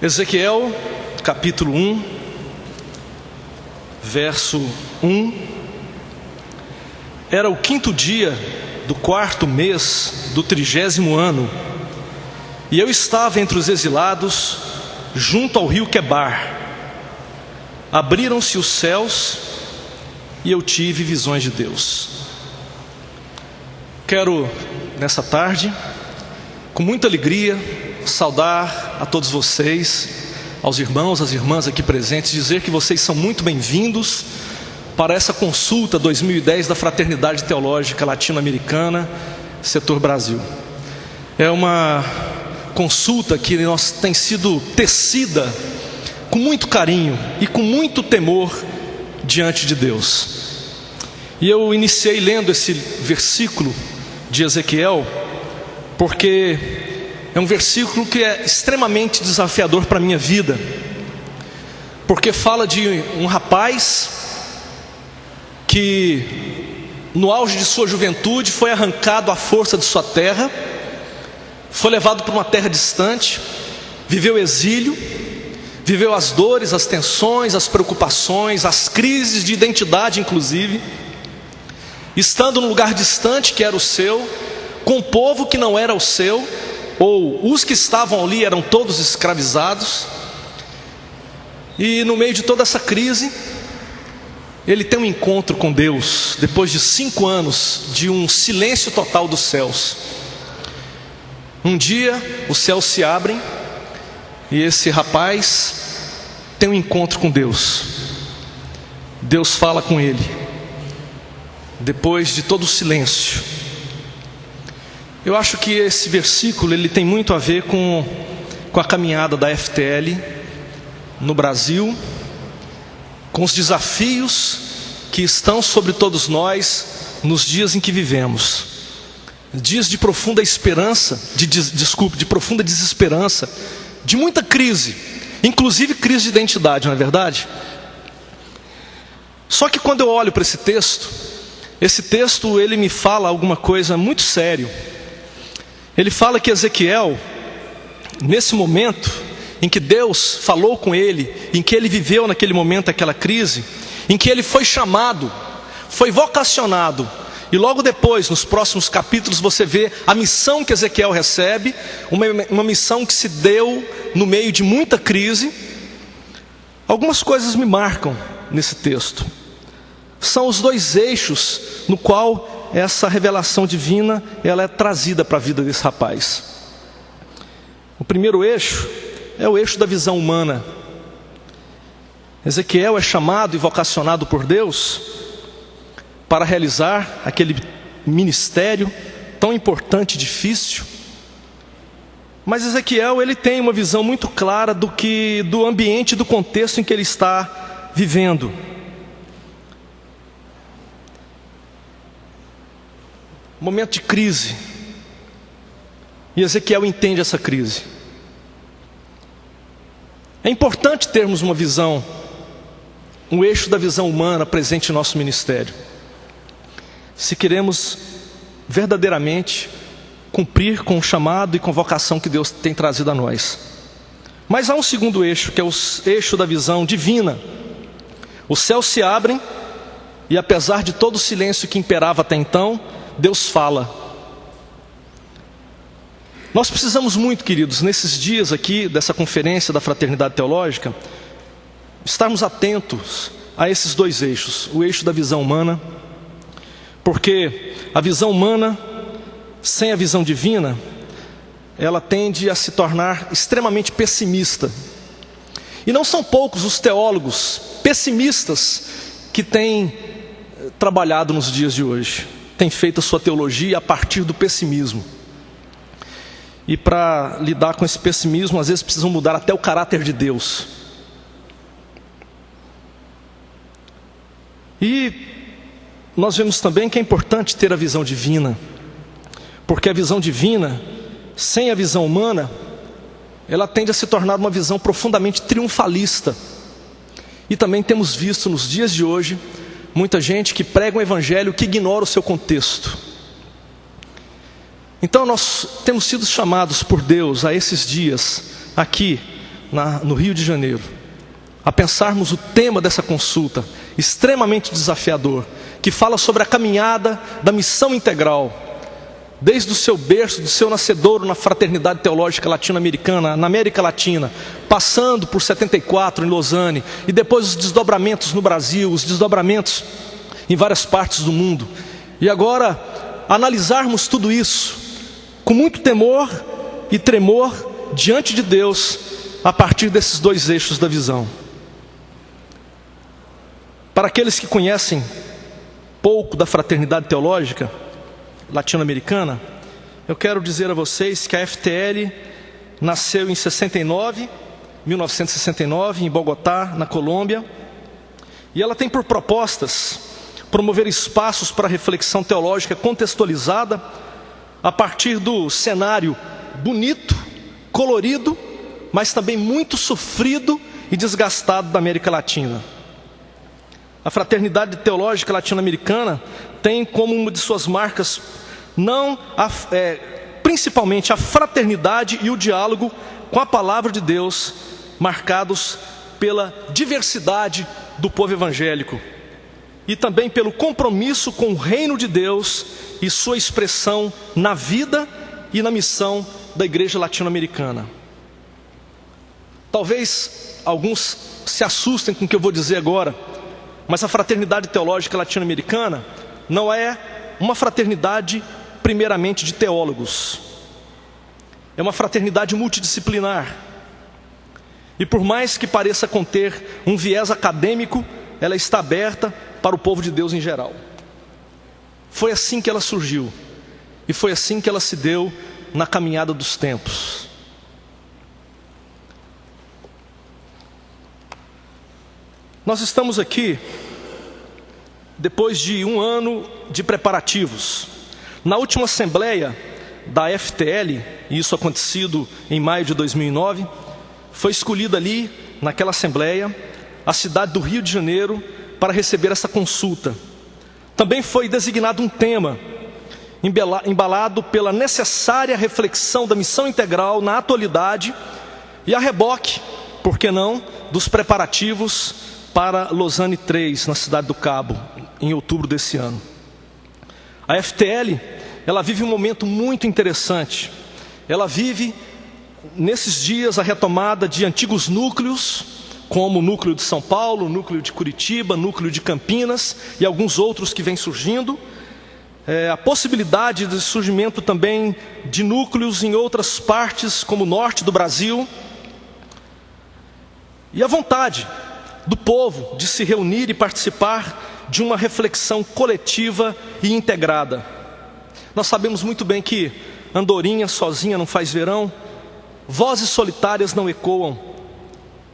Ezequiel, capítulo 1, verso 1. Era o 5º dia do 4º mês do 30º ano, e eu estava entre os exilados, junto ao rio Quebar. Abriram-se os céus, e eu tive visões de Deus. Quero, nessa tarde, com muita alegria, saudar a todos vocês, aos irmãos, às irmãs aqui presentes, dizer que vocês são muito bem-vindos para essa consulta 2010 da Fraternidade Teológica Latino-Americana, Setor Brasil. É uma consulta que tem sido tecida com muito carinho e com muito temor diante de Deus. E eu iniciei lendo esse versículo de Ezequiel, porque é um versículo que é extremamente desafiador para a minha vida, porque fala de um rapaz que no auge de sua juventude foi arrancado à força de sua terra, foi levado para uma terra distante, viveu exílio, viveu as dores, as tensões, as preocupações, as crises de identidade inclusive, estando num lugar distante que era o seu, com um povo que não era o seu, ou os que estavam ali eram todos escravizados. E no meio de toda essa crise, ele tem um encontro com Deus, depois de 5 anos de um silêncio total dos céus. Um dia os céus se abrem, e esse rapaz tem um encontro com Deus. Deus fala com ele, depois de todo o silêncio. Eu acho que esse versículo ele tem muito a ver com a caminhada da FTL no Brasil, com os desafios que estão sobre todos nós nos dias em que vivemos. Dias de profunda esperança, de profunda desesperança, de muita crise, inclusive crise de identidade, não é verdade? Só que quando eu olho para esse texto ele me fala alguma coisa muito sério. Ele fala que Ezequiel, nesse momento em que Deus falou com ele, em que ele viveu naquele momento aquela crise, em que ele foi chamado, foi vocacionado, e logo depois, nos próximos capítulos, você vê a missão que Ezequiel recebe, uma missão que se deu no meio de muita crise. Algumas coisas me marcam nesse texto. São os 2 eixos no qual essa revelação divina ela é trazida para a vida desse rapaz. O primeiro eixo é o eixo da visão humana. Ezequiel é chamado e vocacionado por Deus para realizar aquele ministério tão importante e difícil. Mas Ezequiel ele tem uma visão muito clara do ambiente, do contexto em que ele está vivendo. Momento de crise, e Ezequiel entende essa crise. É importante termos uma visão, um eixo da visão humana presente em nosso ministério, se queremos verdadeiramente cumprir com o chamado e com a vocação que Deus tem trazido a nós. Mas há um segundo eixo, que é o eixo da visão divina. Os céus se abrem, e apesar de todo o silêncio que imperava até então, Deus fala. Nós precisamos muito, queridos, nesses dias aqui dessa conferência da Fraternidade Teológica, estarmos atentos a esses 2 eixos, o eixo da visão humana, porque a visão humana, sem a visão divina, ela tende a se tornar extremamente pessimista. E não são poucos os teólogos pessimistas que têm trabalhado nos dias de hoje, tem feito a sua teologia a partir do pessimismo. E para lidar com esse pessimismo, às vezes precisam mudar até o caráter de Deus. E nós vemos também que é importante ter a visão divina, porque a visão divina, sem a visão humana, ela tende a se tornar uma visão profundamente triunfalista. E também temos visto nos dias de hoje muita gente que prega um evangelho que ignora o seu contexto. Então nós temos sido chamados por Deus a esses dias aqui no Rio de Janeiro, a pensarmos o tema dessa consulta, extremamente desafiador, que fala sobre a caminhada da missão integral, desde o seu berço, do seu nascedouro na Fraternidade Teológica Latino-Americana, na América Latina, passando por 74 em Lausanne, e depois os desdobramentos no Brasil, os desdobramentos em várias partes do mundo. E agora, analisarmos tudo isso com muito temor e tremor diante de Deus, a partir desses dois eixos da visão. Para aqueles que conhecem pouco da Fraternidade Teológica Latino-Americana, eu quero dizer a vocês que a FTL nasceu em 1969, em Bogotá, na Colômbia, e ela tem por propostas promover espaços para reflexão teológica contextualizada a partir do cenário bonito, colorido, mas também muito sofrido e desgastado da América Latina. A Fraternidade Teológica Latino-Americana tem como uma de suas marcas principalmente a fraternidade e o diálogo com a palavra de Deus, marcados pela diversidade do povo evangélico e também pelo compromisso com o reino de Deus e sua expressão na vida e na missão da igreja latino-americana. Talvez alguns se assustem com o que eu vou dizer agora, mas a Fraternidade Teológica Latino-Americana não é uma fraternidade primeiramente de teólogos. É uma fraternidade multidisciplinar. E por mais que pareça conter um viés acadêmico, ela está aberta para o povo de Deus em geral. Foi assim que ela surgiu. E foi assim que ela se deu na caminhada dos tempos. Nós estamos aqui depois de um ano de preparativos. Na última assembleia da FTL, e isso acontecido em maio de 2009, foi escolhida ali, naquela assembleia, a cidade do Rio de Janeiro para receber essa consulta. Também foi designado um tema, embalado pela necessária reflexão da missão integral na atualidade e a reboque, por que não, dos preparativos para Lausanne 3, na cidade do Cabo, em outubro desse ano. A FTL, ela vive um momento muito interessante. Ela vive, nesses dias, a retomada de antigos núcleos, como o núcleo de São Paulo, o núcleo de Curitiba, o núcleo de Campinas e alguns outros que vêm surgindo. A possibilidade de surgimento também de núcleos em outras partes, como o norte do Brasil. E a vontade do povo de se reunir e participar de uma reflexão coletiva e integrada. Nós sabemos muito bem que andorinha sozinha não faz verão, vozes solitárias não ecoam.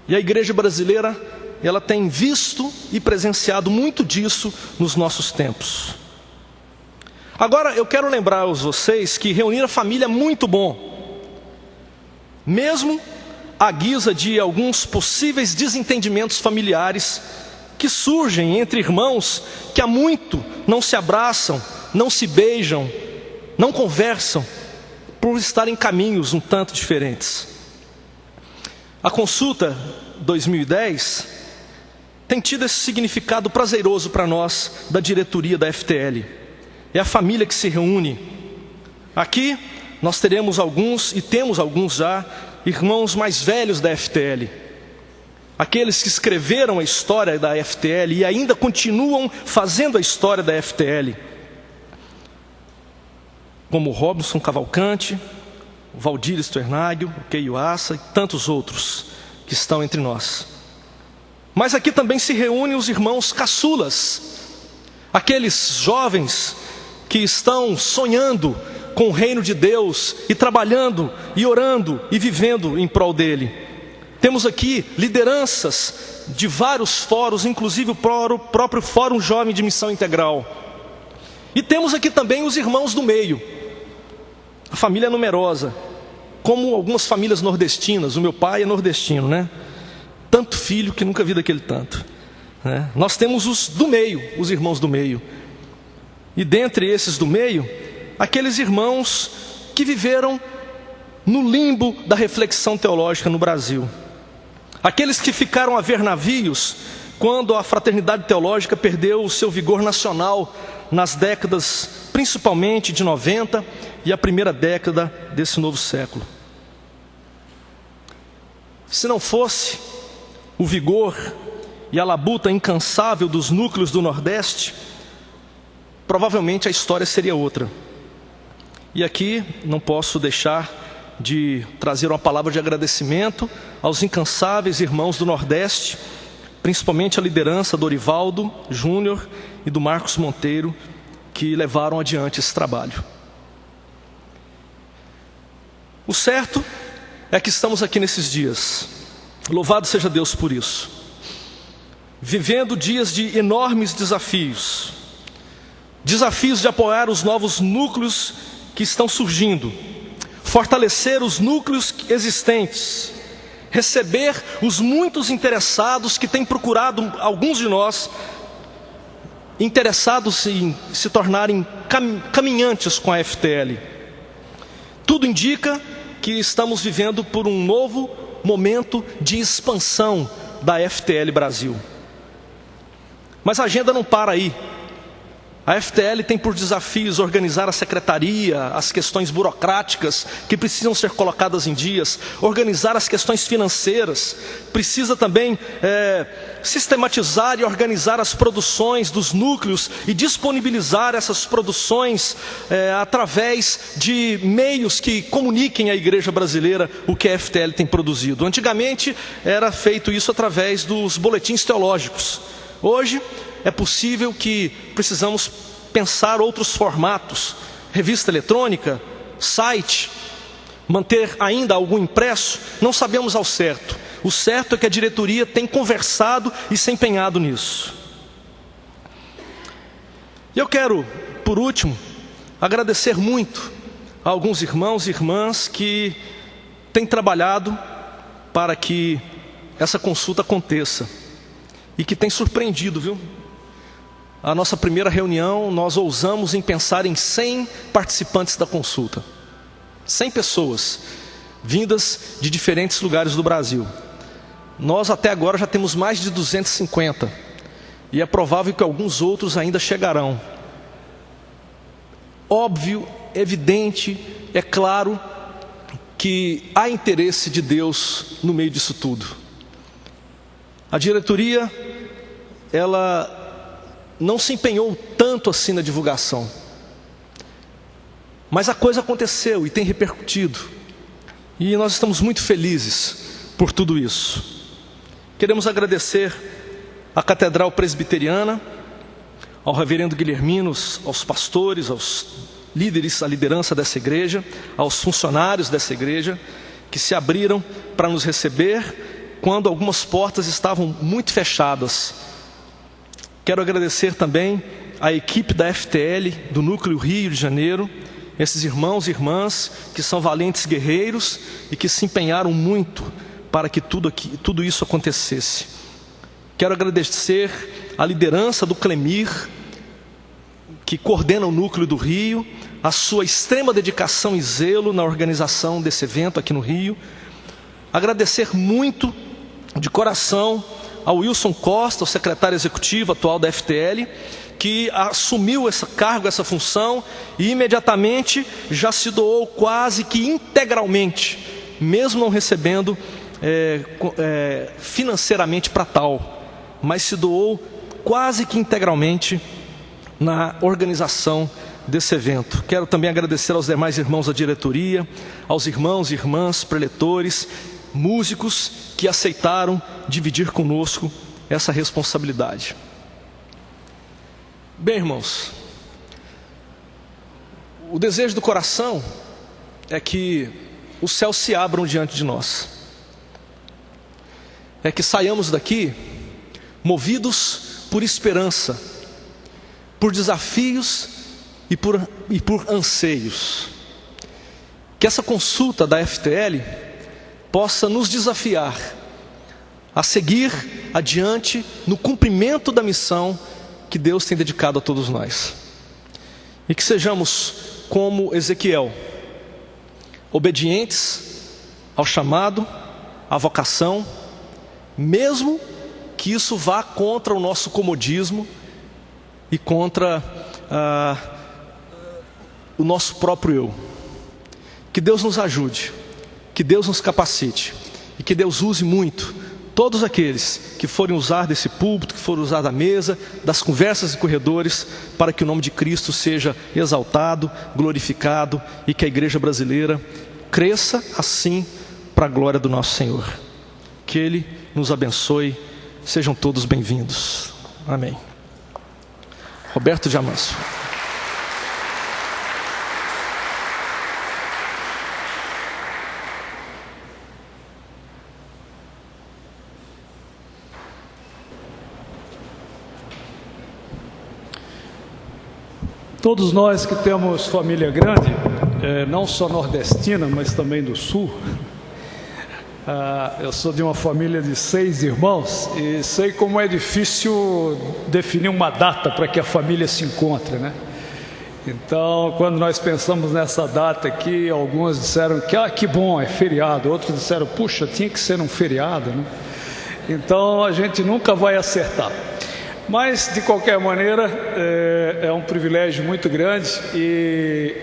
E a igreja brasileira, ela tem visto e presenciado muito disso nos nossos tempos. Agora eu quero lembrar a vocês que reunir a família é muito bom, mesmo à guisa de alguns possíveis desentendimentos familiares que surgem entre irmãos que há muito não se abraçam, não se beijam, não conversam, por estarem em caminhos um tanto diferentes. A consulta 2010 tem tido esse significado prazeroso para nós da diretoria da FTL. É a família que se reúne. Aqui nós teremos alguns, e temos alguns já, irmãos mais velhos da FTL. Aqueles que escreveram a história da FTL e ainda continuam fazendo a história da FTL. Como o Robson Cavalcante, o Valdir Esternágio, o Keio Assa e tantos outros que estão entre nós. Mas aqui também se reúnem os irmãos caçulas, aqueles jovens que estão sonhando com o reino de Deus e trabalhando e orando e vivendo em prol dele. Temos aqui lideranças de vários fóruns, inclusive o próprio Fórum Jovem de Missão Integral. E temos aqui também os irmãos do meio, a família numerosa, como algumas famílias nordestinas. O meu pai é nordestino, né? Tanto filho que nunca vi daquele tanto, né? Nós temos os do meio, os irmãos do meio. E dentre esses do meio, aqueles irmãos que viveram no limbo da reflexão teológica no Brasil. Aqueles que ficaram a ver navios quando a Fraternidade Teológica perdeu o seu vigor nacional nas décadas, principalmente de 90 e a primeira década desse novo século. Se não fosse o vigor e a labuta incansável dos núcleos do Nordeste, provavelmente a história seria outra. E aqui não posso deixar de trazer uma palavra de agradecimento aos incansáveis irmãos do Nordeste, principalmente a liderança do Orivaldo Júnior e do Marcos Monteiro, que levaram adiante esse trabalho. O certo é que estamos aqui nesses dias, louvado seja Deus por isso, vivendo dias de enormes desafios, desafios de apoiar os novos núcleos que estão surgindo, fortalecer os núcleos existentes, receber os muitos interessados que têm procurado, alguns de nós, interessados em se tornarem caminhantes com a FTL. Tudo indica que estamos vivendo por um novo momento de expansão da FTL Brasil. Mas a agenda não para aí. A FTL tem por desafios organizar a secretaria, as questões burocráticas que precisam ser colocadas em dias, organizar as questões financeiras, precisa também sistematizar e organizar as produções dos núcleos e disponibilizar essas produções através de meios que comuniquem à igreja brasileira o que a FTL tem produzido. Antigamente era feito isso através dos boletins teológicos. Hoje é possível que precisamos pensar outros formatos, revista eletrônica, site, manter ainda algum impresso, não sabemos ao certo. O certo é que a diretoria tem conversado e se empenhado nisso. E eu quero, por último, agradecer muito a alguns irmãos e irmãs que têm trabalhado para que essa consulta aconteça e que têm surpreendido, viu? A nossa primeira reunião, nós ousamos em pensar em 100 participantes da consulta. 100 pessoas, vindas de diferentes lugares do Brasil. Nós até agora já temos mais de 250. E é provável que alguns outros ainda chegarão. Óbvio, evidente, é claro que há interesse de Deus no meio disso tudo. A diretoria, ela não se empenhou tanto assim na divulgação, mas a coisa aconteceu e tem repercutido, e nós estamos muito felizes por tudo isso. Queremos agradecer à Catedral Presbiteriana, ao reverendo Guilhermino, aos pastores, aos líderes, à liderança dessa igreja, aos funcionários dessa igreja, que se abriram para nos receber quando algumas portas estavam muito fechadas. Quero agradecer também à equipe da FTL, do Núcleo Rio de Janeiro, esses irmãos e irmãs que são valentes guerreiros e que se empenharam muito para que tudo isso acontecesse. Quero agradecer a liderança do Clemir, que coordena o Núcleo do Rio, a sua extrema dedicação e zelo na organização desse evento aqui no Rio. Agradecer muito, de coração, ao Wilson Costa, o secretário executivo atual da FTL, que assumiu esse cargo, essa função, e imediatamente já se doou quase que integralmente, mesmo não recebendo financeiramente para tal, mas se doou quase que integralmente na organização desse evento. Quero também agradecer aos demais irmãos da diretoria, aos irmãos e irmãs preletores, músicos que aceitaram dividir conosco essa responsabilidade. Bem, irmãos, o desejo do coração é que os céus se abram diante de nós, é que saiamos daqui movidos por esperança, por desafios e por anseios. Que essa consulta da FTL possa nos desafiar a seguir adiante no cumprimento da missão que Deus tem dedicado a todos nós. E que sejamos como Ezequiel, obedientes ao chamado, à vocação, mesmo que isso vá contra o nosso comodismo e contra o nosso próprio eu. Que Deus nos ajude, que Deus nos capacite e que Deus use muito todos aqueles que forem usar desse púlpito, que forem usar da mesa, das conversas e corredores, para que o nome de Cristo seja exaltado, glorificado e que a igreja brasileira cresça assim para a glória do nosso Senhor. Que Ele nos abençoe. Sejam todos bem-vindos. Amém. Roberto de Amâncio. Todos nós que temos família grande, não só nordestina, mas também do sul. Eu sou de uma família de 6 irmãos e sei como é difícil definir uma data para que a família se encontre, né? Então, quando nós pensamos nessa data aqui, alguns disseram que bom, é feriado. Outros disseram, puxa, tinha que ser um feriado, né? Então, a gente nunca vai acertar. Mas, de qualquer maneira, é um privilégio muito grande e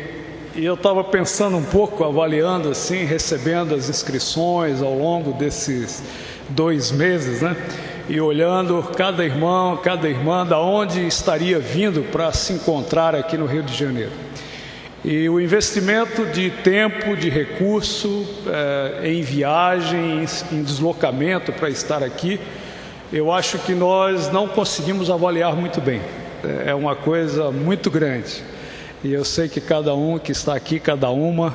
eu estava pensando um pouco, avaliando assim, recebendo as inscrições ao longo desses 2 meses, né? E olhando cada irmão, cada irmã, da onde estaria vindo para se encontrar aqui no Rio de Janeiro. E o investimento de tempo, de recurso, em viagem, em deslocamento para estar aqui, eu acho que nós não conseguimos avaliar muito bem. É uma coisa muito grande. E eu sei que cada um que está aqui, cada uma,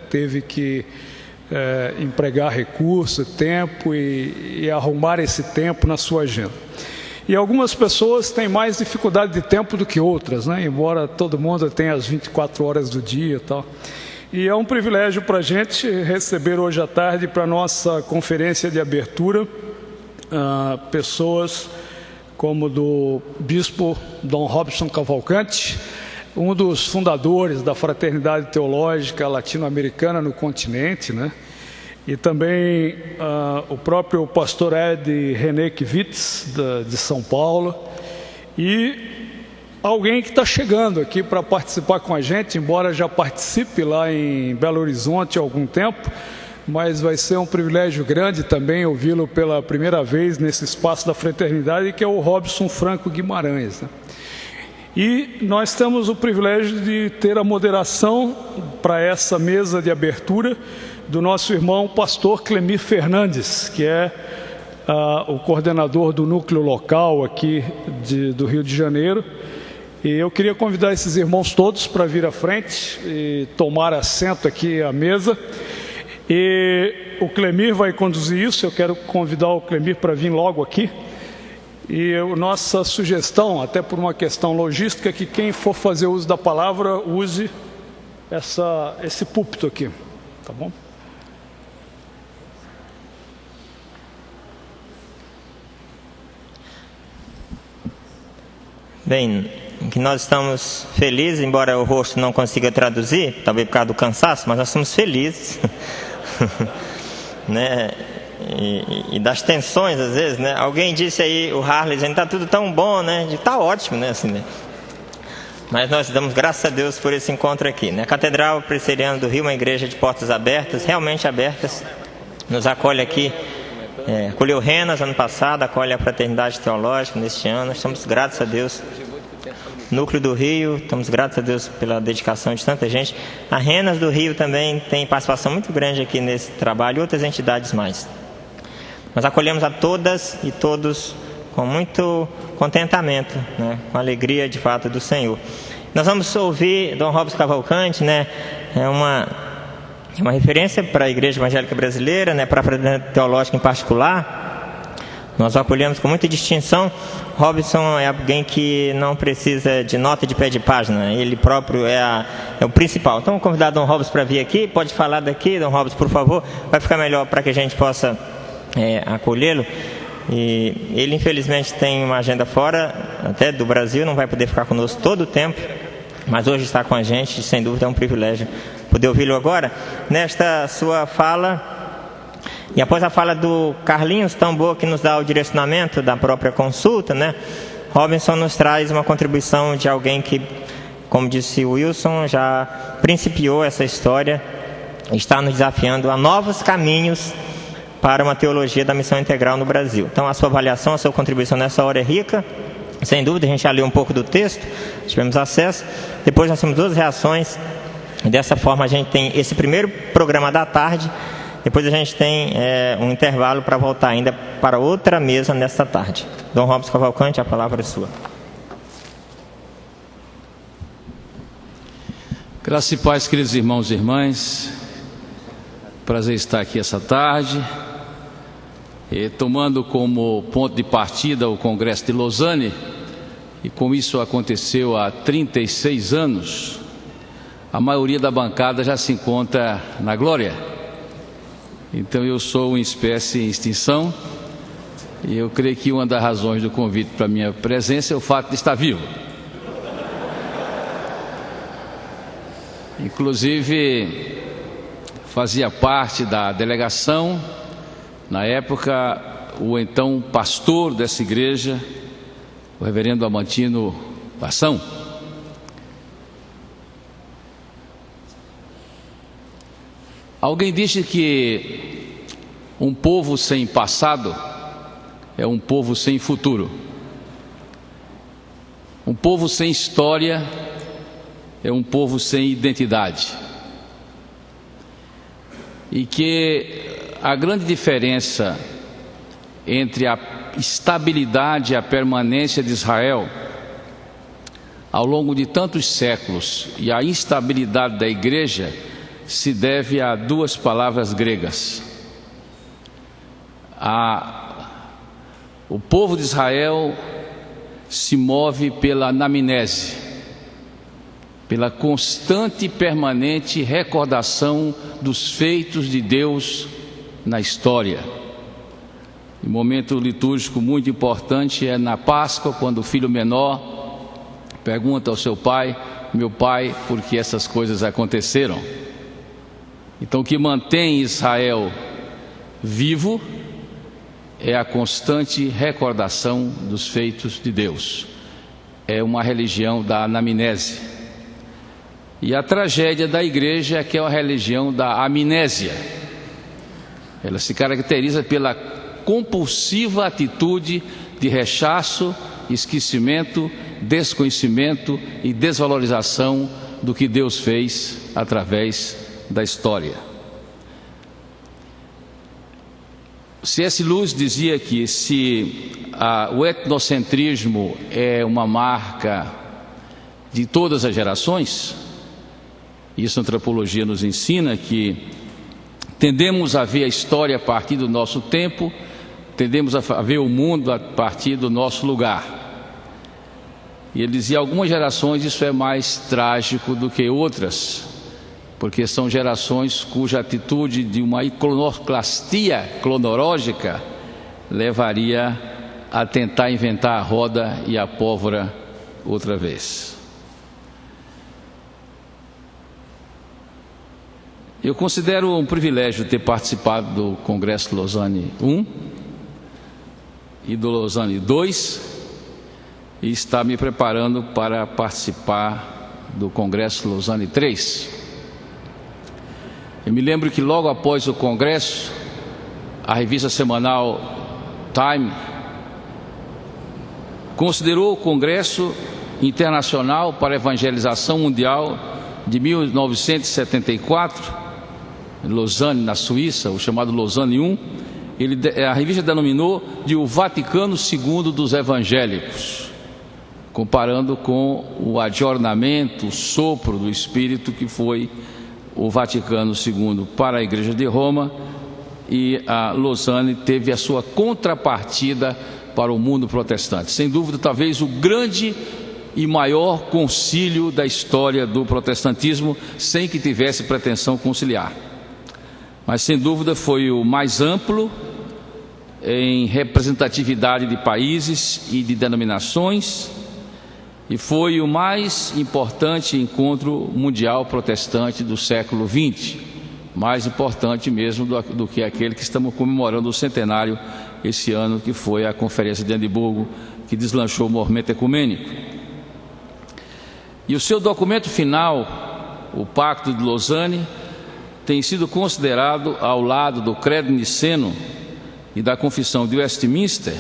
teve que empregar recurso, tempo e arrumar esse tempo na sua agenda. E algumas pessoas têm mais dificuldade de tempo do que outras, né? Embora todo mundo tenha as 24 horas do dia e tal. E é um privilégio para a gente receber hoje à tarde, para a nossa conferência de abertura, pessoas como do bispo Dom Robson Cavalcante, um dos fundadores da Fraternidade Teológica Latino-Americana no continente, né? E também o próprio pastor Ed René Kivitz, de São Paulo, e alguém que está chegando aqui para participar com a gente, embora já participe lá em Belo Horizonte há algum tempo, mas vai ser um privilégio grande também ouvi-lo pela primeira vez nesse espaço da fraternidade, que é o Robson Franco Guimarães, né? E nós temos o privilégio de ter a moderação para essa mesa de abertura do nosso irmão pastor Clemir Fernandes, que é o coordenador do núcleo local aqui do Rio de Janeiro. E eu queria convidar esses irmãos todos para vir à frente e tomar assento aqui à mesa. E o Clemir vai conduzir isso. Eu quero convidar o Clemir para vir logo aqui. E a nossa sugestão, até por uma questão logística, é que quem for fazer uso da palavra, use esse púlpito aqui, tá bom? Bem, que nós estamos felizes, embora o rosto não consiga traduzir, talvez por causa do cansaço, mas nós estamos felizes, né? E das tensões, às vezes, né? Alguém disse aí, o Harley, dizendo, está tudo tão bom, né? Está ótimo, né? Assim, né? Mas nós damos graças a Deus por esse encontro aqui, né? A Catedral Presbiteriana do Rio, uma igreja de portas abertas, realmente abertas, nos acolhe aqui, acolheu Renas ano passado, acolhe a Fraternidade Teológica neste ano, estamos gratos a Deus. Núcleo do Rio, estamos gratos a Deus pela dedicação de tanta gente. A Renas do Rio também tem participação muito grande aqui nesse trabalho, e outras entidades mais. Nós acolhemos a todas e todos com muito contentamento, né? Com alegria de fato do Senhor. Nós vamos ouvir Dom Robson Cavalcante, né? É uma referência para a Igreja Evangélica Brasileira, né? Para a Fraternidade Teológica em particular. Nós o acolhemos com muita distinção. Robson é alguém que não precisa de nota de pé de página, ele próprio é o principal. Então, vou convidar Dom Robson para vir aqui, pode falar daqui, Dom Robson, por favor, vai ficar melhor para que a gente possa acolhê-lo. E ele, infelizmente, tem uma agenda fora, até do Brasil, não vai poder ficar conosco todo o tempo, mas hoje está com a gente, sem dúvida é um privilégio poder ouvi-lo agora. Nesta sua fala, E após a fala do Carlinhos, tão boa que nos dá o direcionamento da própria consulta, né? Robinson nos traz uma contribuição de alguém que, como disse o Wilson, já principiou essa história, está nos desafiando a novos caminhos para uma teologia da missão integral no Brasil. Então, a sua avaliação, a sua contribuição nessa hora é rica. Sem dúvida, a gente já leu um pouco do texto, tivemos acesso. Depois nós temos 2 reações. E dessa forma, a gente tem esse primeiro programa da tarde. Depois a gente tem um intervalo para voltar ainda para outra mesa nesta tarde. Dom Robson Cavalcante, a palavra é sua. Graça e paz, queridos irmãos e irmãs. Prazer estar aqui essa tarde. Tomando como ponto de partida o Congresso de Lausanne, e como isso aconteceu há 36 anos, a maioria da bancada já se encontra na glória. Então eu sou uma espécie em extinção, e eu creio que uma das razões do convite para a minha presença é o fato de estar vivo. Inclusive, fazia parte da delegação, na época, o então pastor dessa igreja, o reverendo Amantino Bação. Alguém disse que um povo sem passado é um povo sem futuro. Um povo sem história é um povo sem identidade. E que a grande diferença entre a estabilidade e a permanência de Israel ao longo de tantos séculos e a instabilidade da igreja se deve a 2 palavras gregas. O povo de Israel se move pela anamnese, pela constante e permanente recordação dos feitos de Deus na história. Um momento litúrgico muito importante é na Páscoa, quando o filho menor pergunta ao seu pai: meu pai, por que essas coisas aconteceram? Então, o que mantém Israel vivo é a constante recordação dos feitos de Deus. É uma religião da anamnese. E a tragédia da igreja é que é uma religião da amnésia. Ela se caracteriza pela compulsiva atitude de rechaço, esquecimento, desconhecimento e desvalorização do que Deus fez através da história. C.S. Lewis dizia que se o etnocentrismo é uma marca de todas as gerações, isso a antropologia nos ensina que tendemos a ver a história a partir do nosso tempo, tendemos a ver o mundo a partir do nosso lugar. E ele dizia: algumas gerações isso é mais trágico do que outras, porque são gerações cuja atitude de uma iconoclastia cronológica levaria a tentar inventar a roda e a pólvora outra vez. Eu considero um privilégio ter participado do Congresso Lausanne I e do Lausanne II e estar me preparando para participar do Congresso Lausanne III. Eu me lembro que logo após o Congresso, a revista semanal Time considerou o Congresso Internacional para a Evangelização Mundial de 1974, em Lausanne, na Suíça, o chamado Lausanne I, a revista denominou de o Vaticano II dos evangélicos, comparando com o adjornamento, o sopro do Espírito que foi o Vaticano II para a Igreja de Roma, e a Lausanne teve a sua contrapartida para o mundo protestante. Sem dúvida, talvez o grande e maior concílio da história do protestantismo, sem que tivesse pretensão conciliar. Mas sem dúvida foi o mais amplo em representatividade de países e de denominações, e foi o mais importante encontro mundial protestante do século XX, mais importante mesmo do que aquele que estamos comemorando o centenário esse ano, que foi a Conferência de Edimburgo, que deslanchou o movimento ecumênico. E o seu documento final, o Pacto de Lausanne, tem sido considerado, ao lado do Credo Niceno e da Confissão de Westminster,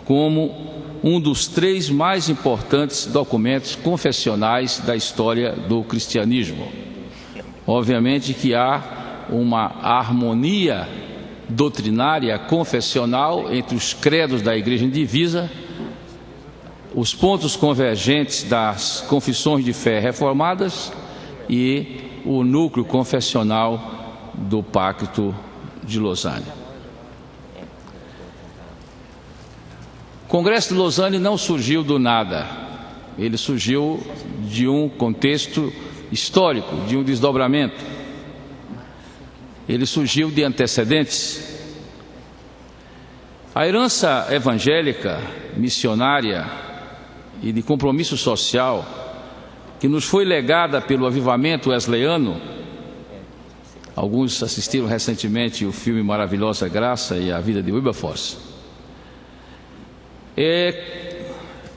como um dos 3 mais importantes documentos confessionais da história do cristianismo. Obviamente que há uma harmonia doutrinária confessional entre os credos da Igreja Indivisa, os pontos convergentes das confissões de fé reformadas e o núcleo confessional do Pacto de Lausanne. O Congresso de Lausanne não surgiu do nada, ele surgiu de um contexto histórico, de um desdobramento. Ele surgiu de antecedentes. A herança evangélica, missionária e de compromisso social que nos foi legada pelo avivamento wesleyano, alguns assistiram recentemente o filme Maravilhosa Graça e a Vida de Wilberforce,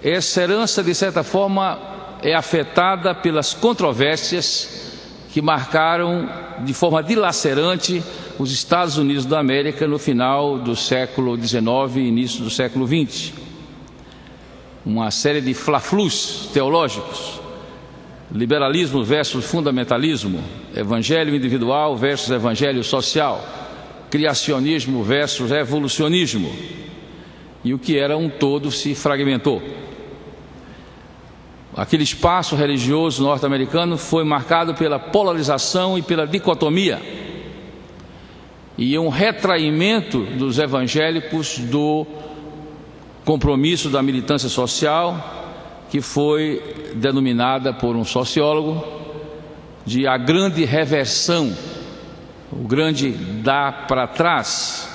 essa herança, de certa forma, é afetada pelas controvérsias que marcaram de forma dilacerante os Estados Unidos da América no final do século XIX e início do século XX. Uma série de fla-flus teológicos: liberalismo versus fundamentalismo, evangelho individual versus evangelho social, criacionismo versus evolucionismo, e o que era um todo se fragmentou. Aquele espaço religioso norte-americano foi marcado pela polarização e pela dicotomia, e um retraimento dos evangélicos do compromisso da militância social, que foi denominada por um sociólogo de a grande reversão, o grande dar para trás,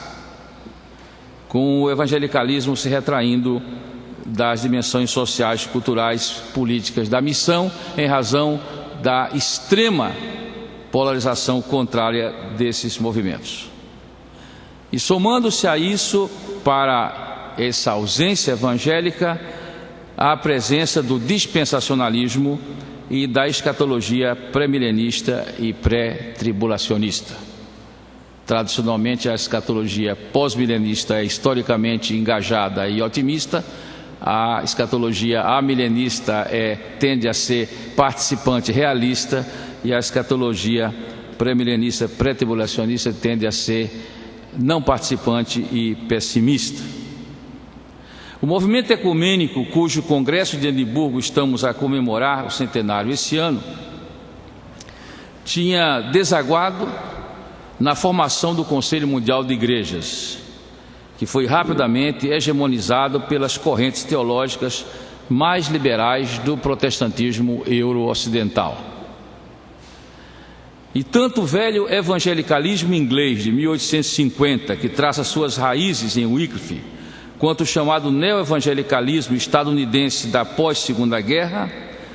com o evangelicalismo se retraindo das dimensões sociais, culturais, políticas da missão, em razão da extrema polarização contrária desses movimentos. E somando-se a isso, para essa ausência evangélica, a presença do dispensacionalismo e da escatologia pré-milenista e pré-tribulacionista. Tradicionalmente, a escatologia pós-milenista é historicamente engajada e otimista. A escatologia amilenista tende a ser participante realista, e a escatologia pré-milenista, pré-tribulacionista tende a ser não participante e pessimista. O movimento ecumênico, cujo Congresso de Edimburgo estamos a comemorar o centenário esse ano, tinha desaguado na formação do Conselho Mundial de Igrejas, que foi rapidamente hegemonizado pelas correntes teológicas mais liberais do protestantismo euro-ocidental. E tanto o velho evangelicalismo inglês de 1850, que traça suas raízes em Wycliffe, quanto o chamado neoevangelicalismo estadunidense da pós-Segunda Guerra,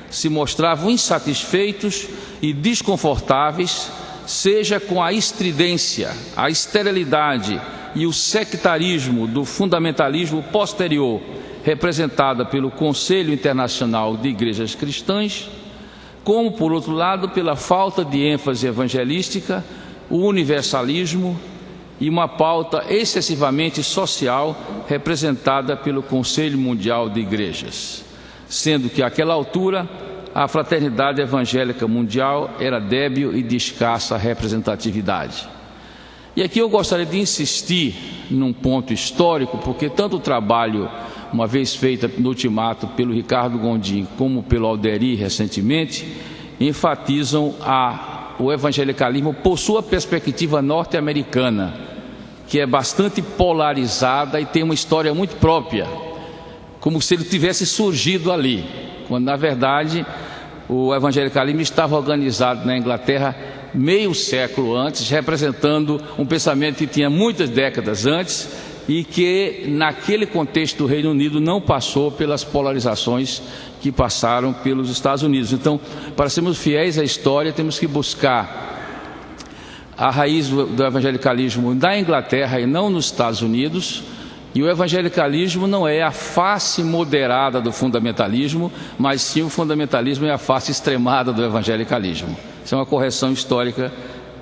se mostravam insatisfeitos e desconfortáveis, seja com a estridência, a esterilidade e o sectarismo do fundamentalismo posterior, representada pelo Conselho Internacional de Igrejas Cristãs, como, por outro lado, pela falta de ênfase evangelística, o universalismo e uma pauta excessivamente social, representada pelo Conselho Mundial de Igrejas, sendo que, àquela altura, a fraternidade evangélica mundial era débil e de escassa representatividade. E aqui eu gostaria de insistir num ponto histórico, porque tanto o trabalho, uma vez feito no ultimato pelo Ricardo Gondim, como pelo Alderi recentemente, enfatizam o evangelicalismo por sua perspectiva norte-americana, que é bastante polarizada e tem uma história muito própria, como se ele tivesse surgido ali, quando na verdade o evangelicalismo estava organizado na Inglaterra meio século antes, representando um pensamento que tinha muitas décadas antes e que naquele contexto do Reino Unido não passou pelas polarizações que passaram pelos Estados Unidos. Então, para sermos fiéis à história, temos que buscar a raiz do evangelicalismo na Inglaterra e não nos Estados Unidos, e o evangelicalismo não é a face moderada do fundamentalismo, mas sim o fundamentalismo é a face extremada do evangelicalismo. Isso é uma correção histórica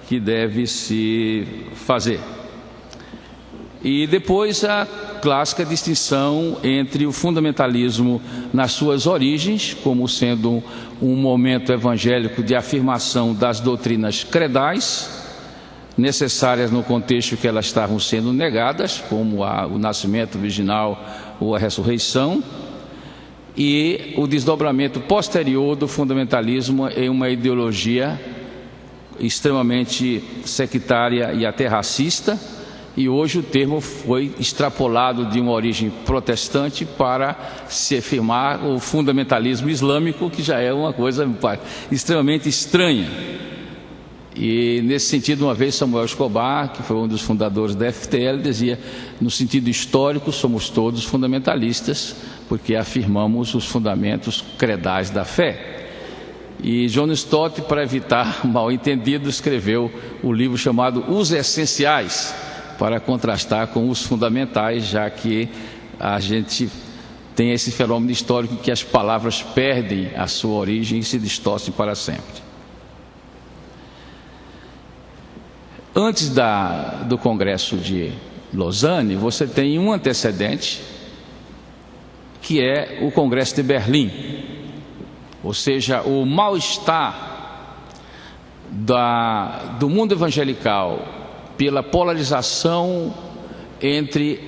que deve se fazer. E depois a clássica distinção entre o fundamentalismo nas suas origens, como sendo um momento evangélico de afirmação das doutrinas credais, necessárias no contexto que elas estavam sendo negadas, como o nascimento virginal ou a ressurreição, e o desdobramento posterior do fundamentalismo em uma ideologia extremamente sectária e até racista, e hoje o termo foi extrapolado de uma origem protestante para se afirmar o fundamentalismo islâmico, que já é uma coisa extremamente estranha. E nesse sentido, uma vez Samuel Escobar, que foi um dos fundadores da FTL, dizia: no sentido histórico somos todos fundamentalistas, porque afirmamos os fundamentos credais da fé. E John Stott, para evitar mal entendido, escreveu o livro chamado Os Essenciais, para contrastar com os fundamentais, já que a gente tem esse fenômeno histórico que as palavras perdem a sua origem e se distorcem para sempre. Antes do Congresso de Lausanne, você tem um antecedente, que é o Congresso de Berlim, ou seja, o mal-estar do mundo evangelical pela polarização entre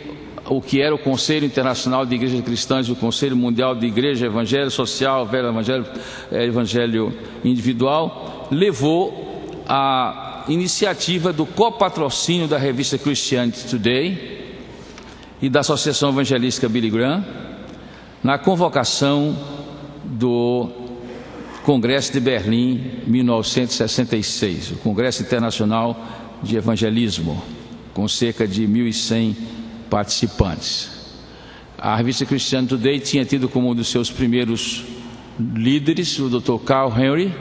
o que era o Conselho Internacional de Igrejas Cristãs e o Conselho Mundial de Igreja, Evangelho Social, Velho Evangelho Individual, levou a iniciativa do copatrocínio da revista Christianity Today e da Associação Evangelística Billy Graham na convocação do Congresso de Berlim 1966, o Congresso Internacional de Evangelismo, com cerca de 1.100 participantes. A revista Christianity Today tinha tido como um dos seus primeiros líderes o Dr. Carl Henry,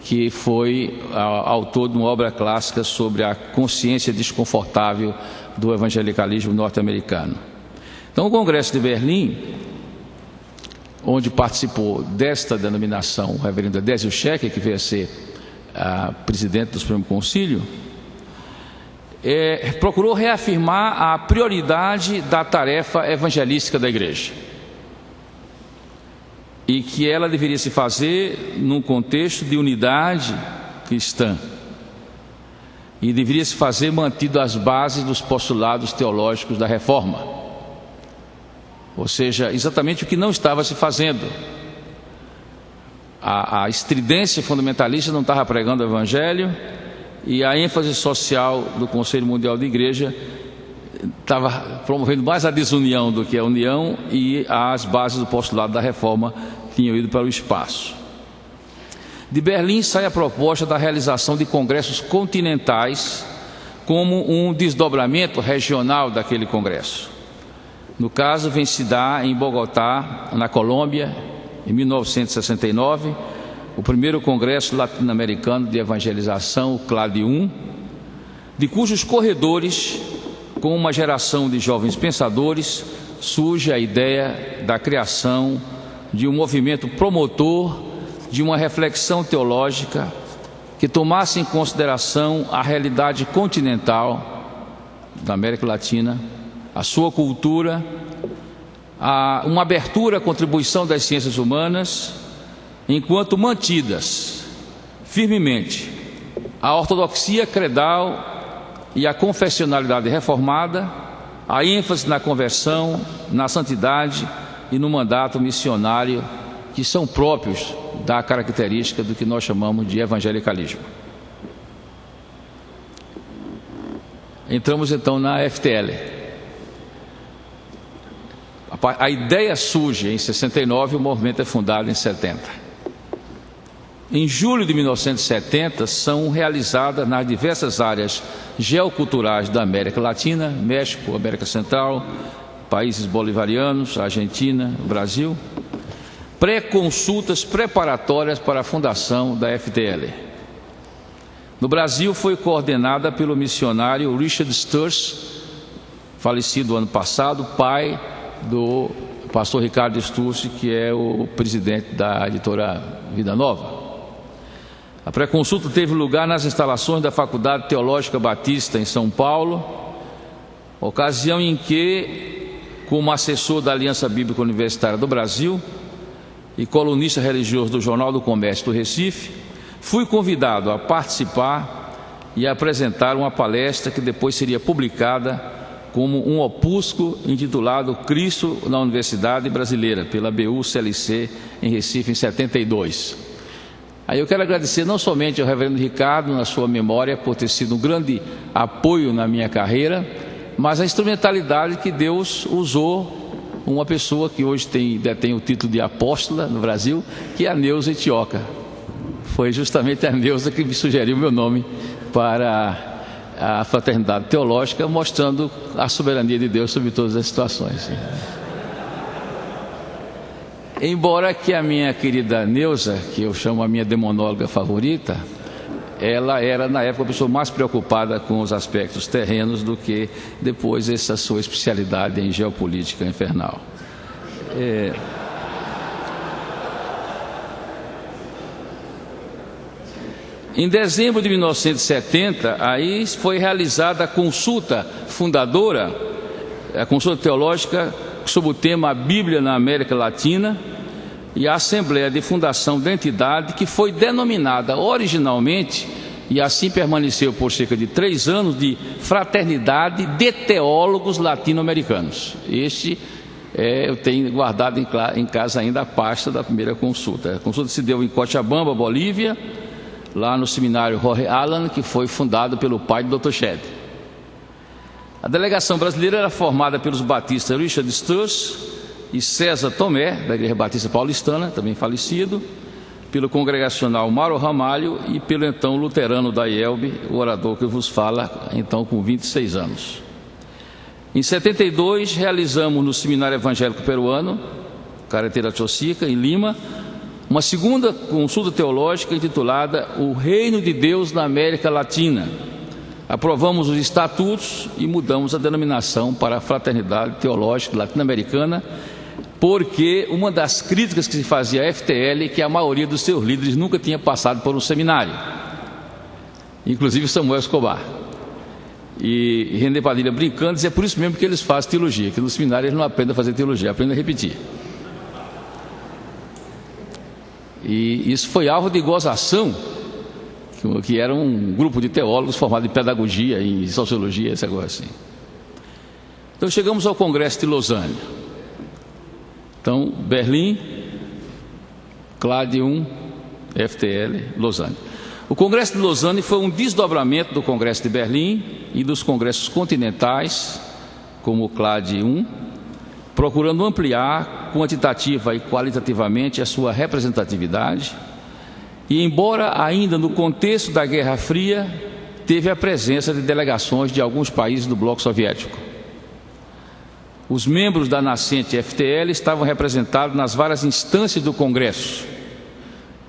que foi autor de uma obra clássica sobre a consciência desconfortável do evangelicalismo norte-americano. Então, o Congresso de Berlim, onde participou desta denominação o reverendo Adésio Schecker, que veio a ser presidente do Supremo Concílio, procurou reafirmar a prioridade da tarefa evangelística da igreja, e que ela deveria se fazer num contexto de unidade cristã, e deveria se fazer mantido as bases dos postulados teológicos da Reforma, ou seja, exatamente o que não estava se fazendo. A estridência fundamentalista não estava pregando o Evangelho, e a ênfase social do Conselho Mundial de Igreja estava promovendo mais a desunião do que a união, e as bases do postulado da Reforma tinham ido para o espaço. De Berlim sai a proposta da realização de congressos continentais como um desdobramento regional daquele congresso. No caso, vem se dar em Bogotá, na Colômbia, em 1969, o primeiro Congresso Latino-Americano de Evangelização, o CLAD-1, de cujos corredores, com uma geração de jovens pensadores, surge a ideia da criação de um movimento promotor de uma reflexão teológica que tomasse em consideração a realidade continental da América Latina, a sua cultura, uma abertura à contribuição das ciências humanas, enquanto mantidas firmemente a ortodoxia credal e a confessionalidade reformada, a ênfase na conversão, na santidade e no mandato missionário, que são próprios da característica do que nós chamamos de evangelicalismo. Entramos então na FTL. A ideia surge em 69, o movimento é fundado em 70. Em julho de 1970, são realizadas nas diversas áreas geoculturais da América Latina, México, América Central, países bolivarianos, Argentina, Brasil, pré-consultas preparatórias para a fundação da FTL. No Brasil foi coordenada pelo missionário Richard Sturz, falecido ano passado, pai do pastor Ricardo Sturz, que é o presidente da editora Vida Nova. A pré-consulta teve lugar nas instalações da Faculdade Teológica Batista em São Paulo, ocasião em que, como assessor da Aliança Bíblica Universitária do Brasil e colunista religioso do Jornal do Comércio do Recife, fui convidado a participar e a apresentar uma palestra que depois seria publicada como um opúsculo intitulado Cristo na Universidade Brasileira, pela BU-CLC em Recife, em 72. Aí eu quero agradecer não somente ao reverendo Ricardo, na sua memória, por ter sido um grande apoio na minha carreira, mas a instrumentalidade que Deus usou uma pessoa que hoje detém o título de apóstola no Brasil, que é a Neuza Itioca. Foi justamente a Neuza que me sugeriu meu nome para a Fraternidade Teológica, mostrando a soberania de Deus sobre todas as situações. Embora que a minha querida Neuza, que eu chamo a minha demonóloga favorita, ela era na época a pessoa mais preocupada com os aspectos terrenos do que depois essa sua especialidade em geopolítica infernal. Em dezembro de 1970, aí foi realizada a consulta fundadora, a consulta teológica sobre o tema A Bíblia na América Latina, e a Assembleia de Fundação da entidade, que foi denominada originalmente, e assim permaneceu por cerca de 3 anos, de Fraternidade de Teólogos Latino-Americanos. Eu tenho guardado em casa ainda a pasta da primeira consulta. A consulta se deu em Cochabamba, Bolívia, lá no seminário Jorge Allan, que foi fundado pelo pai do Dr. Shedd. A delegação brasileira era formada pelos batistas Richard Sturz e César Tomé, da Igreja Batista Paulistana, também falecido, pelo congregacional Mauro Ramalho e pelo então luterano da IELB, o orador que vos fala, então com 26 anos. Em 72, realizamos no Seminário Evangélico Peruano, Carretera Chosica, em Lima, uma segunda consulta teológica intitulada O Reino de Deus na América Latina. Aprovamos os estatutos e mudamos a denominação para a Fraternidade Teológica Latino-Americana, porque uma das críticas que se fazia à FTL é que a maioria dos seus líderes nunca tinha passado por um seminário, inclusive Samuel Escobar. E René Padilha, brincando, dizia: é por isso mesmo que eles fazem teologia, que no seminário eles não aprendem a fazer teologia, aprendem a repetir. E isso foi alvo de gozação, que era um grupo de teólogos formado em pedagogia, em sociologia, esse negócio assim. Então chegamos ao Congresso de Lausanne. Então, Berlim, CLAD 1, FTL, Lausanne. O Congresso de Lausanne foi um desdobramento do Congresso de Berlim e dos congressos continentais, como o CLAD 1, procurando ampliar quantitativa e qualitativamente a sua representatividade. E embora ainda no contexto da Guerra Fria, teve a presença de delegações de alguns países do bloco soviético. Os membros da nascente FTL estavam representados nas várias instâncias do Congresso,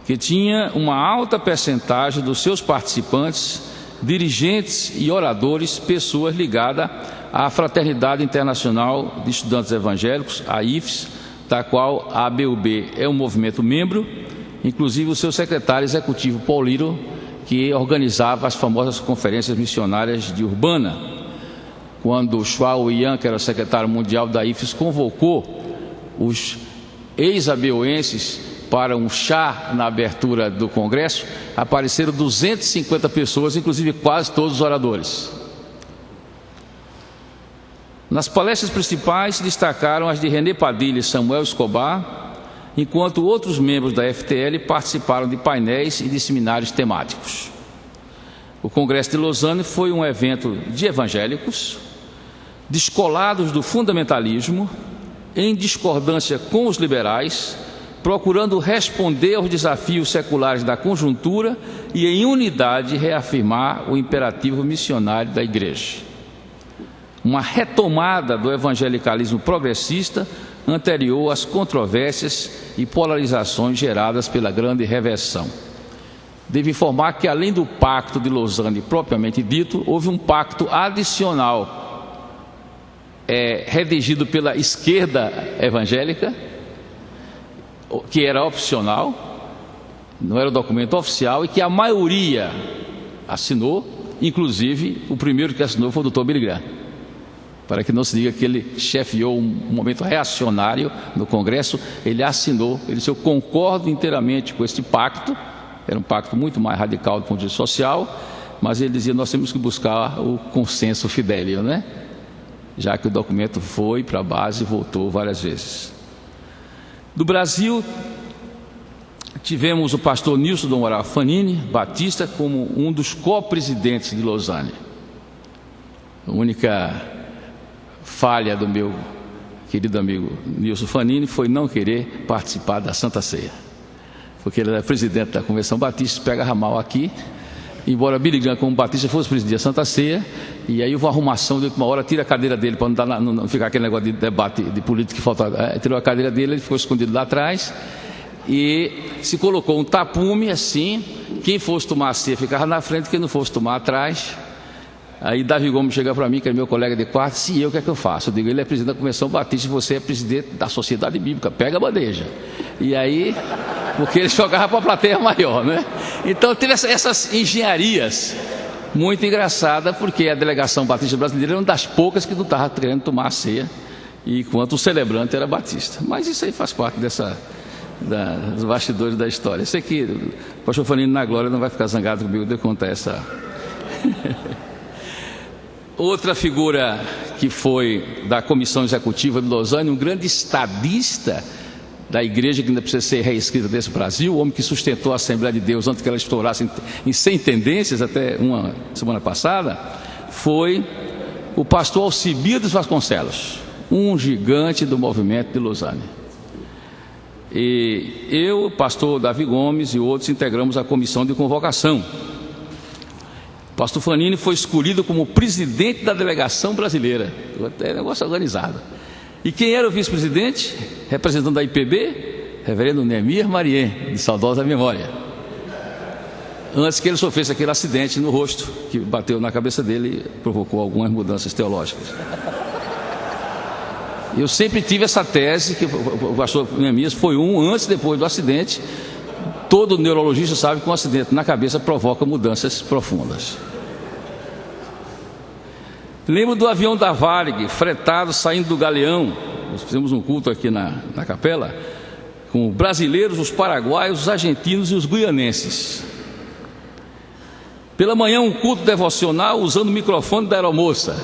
que tinha uma alta percentagem dos seus participantes, dirigentes e oradores, pessoas ligadas à Fraternidade Internacional de Estudantes Evangélicos, a IFES, da qual a ABUB é um movimento membro, inclusive o seu secretário executivo, Paul Little, que organizava as famosas conferências missionárias de Urbana. Quando o Shuao Yan, que era o secretário mundial da IFES, convocou os ex-abeuenses para um chá na abertura do Congresso, apareceram 250 pessoas, inclusive quase todos os oradores. Nas palestras principais se destacaram as de René Padilha e Samuel Escobar, enquanto outros membros da FTL participaram de painéis e de seminários temáticos. O Congresso de Lausanne foi um evento de evangélicos, descolados do fundamentalismo, em discordância com os liberais, procurando responder aos desafios seculares da conjuntura e, em unidade, reafirmar o imperativo missionário da Igreja. Uma retomada do evangelicalismo progressista anterior às controvérsias e polarizações geradas pela grande reversão. devo informar que, além do Pacto de Lausanne propriamente dito, houve um pacto adicional, redigido pela esquerda evangélica, que era opcional, não era um documento oficial, e que a maioria assinou, inclusive o primeiro que assinou foi o Dr. Billy Graham, para que não se diga que ele chefiou um momento reacionário no Congresso. Ele assinou, ele disse: eu concordo inteiramente com este pacto. Era um pacto muito mais radical do ponto de vista social, mas ele dizia: nós temos que buscar o consenso fidelio, né? Já que o documento foi para a base e voltou várias vezes. Do Brasil, tivemos o pastor Nilson do Moral Fanini Batista como um dos co-presidentes de Lausanne. A única falha do meu querido amigo Nilson Fanini foi não querer participar da Santa Ceia, porque ele era presidente da Convenção Batista, pega ramal aqui, embora Billy Graham, como Batista, fosse presidir a Santa Ceia, e aí houve uma arrumação de última hora, tira a cadeira dele, para não ficar aquele negócio de debate de política que faltava, tirou a cadeira dele, ele ficou escondido lá atrás, e se colocou um tapume assim, quem fosse tomar a ceia ficava na frente, quem não fosse tomar atrás. Aí Davi Gomes chega para mim, que é meu colega de quarto: se eu, o que é que eu faço? Eu digo: ele é presidente da Convenção Batista e você é presidente da Sociedade Bíblica, pega a bandeja. E aí, porque ele jogava para a plateia maior, né? Então teve essas engenharias muito engraçadas, porque a delegação batista brasileira era uma das poucas que não estava querendo tomar a ceia, enquanto o celebrante era batista. Mas isso aí faz parte dos bastidores da história. Eu sei que o pastor Fanini na glória não vai ficar zangado comigo de eu contar essa. Outra figura que foi da comissão executiva de Lausanne, um grande estadista da igreja, que ainda precisa ser reescrita desse Brasil, o homem que sustentou a Assembleia de Deus antes que ela estourasse em 100 tendências, até uma semana passada, foi o pastor Alcibiades Vasconcelos, um gigante do movimento de Lausanne. E eu, o pastor Davi Gomes e outros integramos a comissão de convocação. O pastor Fanini foi escolhido como presidente da delegação brasileira. É um negócio organizado. E quem era o vice-presidente? Representante da IPB, reverendo Nemir Marien, de saudosa memória. Antes que ele sofresse aquele acidente no rosto, que bateu na cabeça dele e provocou algumas mudanças teológicas. Eu sempre tive essa tese, que o pastor Nemir foi antes e depois do acidente. Todo neurologista sabe que um acidente na cabeça provoca mudanças profundas. Lembro do avião da Varig, fretado, saindo do Galeão. Nós fizemos um culto aqui na capela, com brasileiros, os paraguaios, os argentinos e os guianenses. Pela manhã, um culto devocional usando o microfone da aeromoça.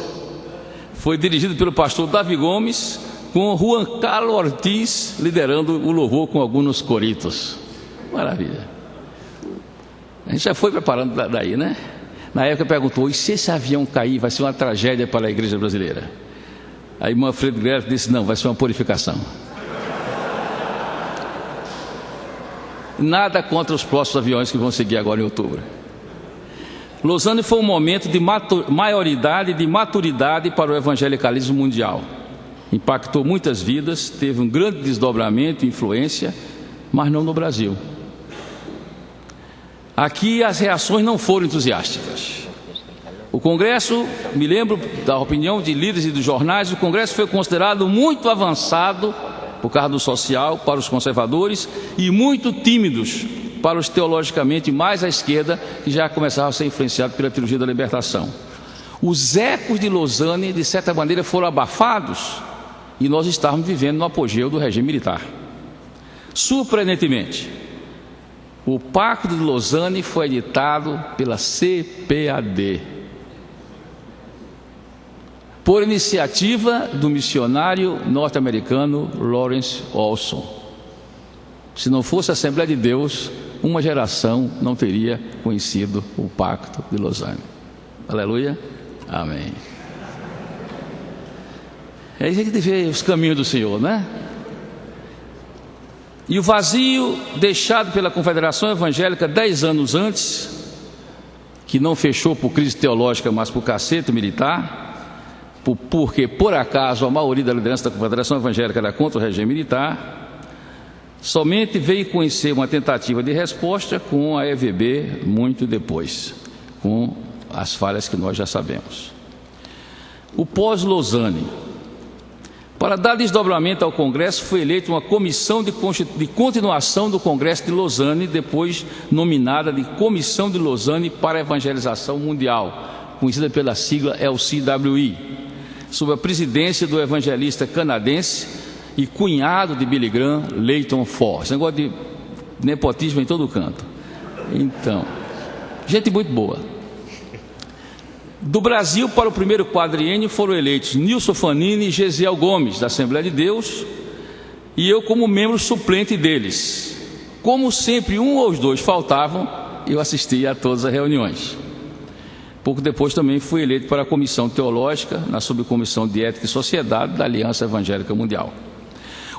Foi dirigido pelo pastor Davi Gomes, com Juan Carlos Ortiz liderando o louvor com alguns coritos. Maravilha. A gente já foi preparando daí, né? Na época perguntou: e se esse avião cair, vai ser uma tragédia para a igreja brasileira? Aí Manfredo Greff disse: não, vai ser uma purificação. Nada contra os próximos aviões que vão seguir agora em outubro. Lausanne foi um momento de maioridade e de maturidade para o evangelicalismo mundial. Impactou muitas vidas, teve um grande desdobramento e influência, mas não no Brasil. Aqui as reações não foram entusiásticas. O Congresso, me lembro da opinião de líderes e dos jornais, o Congresso foi considerado muito avançado, por causa do social, para os conservadores, e muito tímidos para os teologicamente mais à esquerda, que já começavam a ser influenciados pela teologia da libertação. Os ecos de Lausanne, de certa maneira, foram abafados, e nós estávamos vivendo no apogeu do regime militar. Surpreendentemente, o Pacto de Lausanne foi editado pela CPAD, por iniciativa do missionário norte-americano Lawrence Olson. Se não fosse a Assembleia de Deus, uma geração não teria conhecido o Pacto de Lausanne. Aleluia. Amém. É isso que a gente vê os caminhos do Senhor, né? E o vazio deixado pela Confederação Evangélica 10 anos antes, que não fechou por crise teológica, mas por cacete militar, porque por acaso a maioria da liderança da Confederação Evangélica era contra o regime militar, Somente veio conhecer uma tentativa de resposta com a EVB muito depois, com as falhas que nós já sabemos. O pós-Lausanne. Para dar desdobramento ao Congresso, foi eleita uma comissão de continuação do Congresso de Lausanne, depois nominada de Comissão de Lausanne para a Evangelização Mundial, conhecida pela sigla LCWI, sob a presidência do evangelista canadense e cunhado de Billy Graham, Leighton Ford. Esse negócio de nepotismo em todo canto. Então, gente muito boa. Do Brasil, para o primeiro quadriênio, foram eleitos Nilson Fanini e Gesiel Gomes, da Assembleia de Deus, e eu como membro suplente deles. Como sempre um ou os dois faltavam, eu assistia a todas as reuniões. Pouco depois também fui eleito para a Comissão Teológica, na Subcomissão de Ética e Sociedade da Aliança Evangélica Mundial.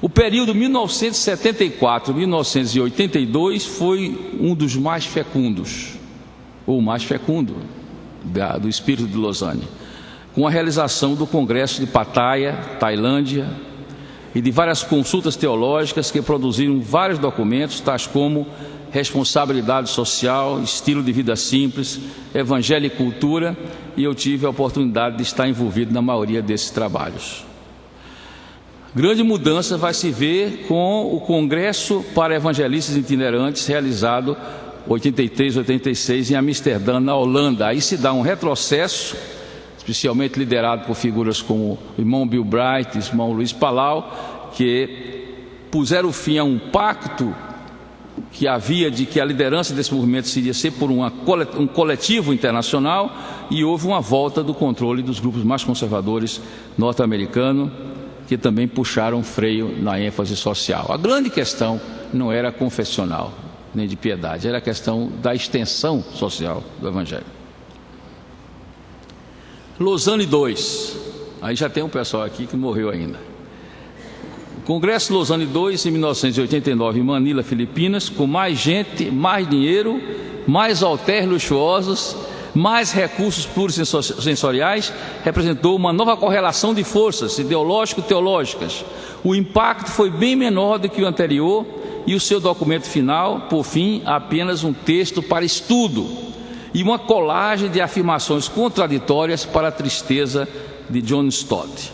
O período 1974-1982 foi um dos mais fecundos, ou mais fecundo, do espírito de Lausanne, com a realização do Congresso de Pattaya, Tailândia, e de várias consultas teológicas que produziram vários documentos, tais como responsabilidade social, estilo de vida simples, evangelho e cultura, e eu tive a oportunidade de estar envolvido na maioria desses trabalhos. Grande mudança vai se ver com o Congresso para Evangelistas Itinerantes, realizado 83-86 em Amsterdã, na Holanda. Aí se dá um retrocesso, especialmente liderado por figuras como o irmão Bill Bright, o irmão Luiz Palau, que puseram fim a um pacto que havia de que a liderança desse movimento seria ser por um coletivo internacional, e houve uma volta do controle dos grupos mais conservadores norte-americanos, que também puxaram freio na ênfase social. A grande questão não era confessional, nem de piedade, era a questão da extensão social do Evangelho. Lausanne II, aí já tem um pessoal aqui que morreu ainda. O Congresso Lausanne II, em 1989, em Manila, Filipinas, com mais gente, mais dinheiro, mais halteres luxuosos, mais recursos plurissensoriais, representou uma nova correlação de forças ideológico-teológicas. O impacto foi bem menor do que o anterior, e o seu documento final, por fim, apenas um texto para estudo e uma colagem de afirmações contraditórias para a tristeza de John Stott.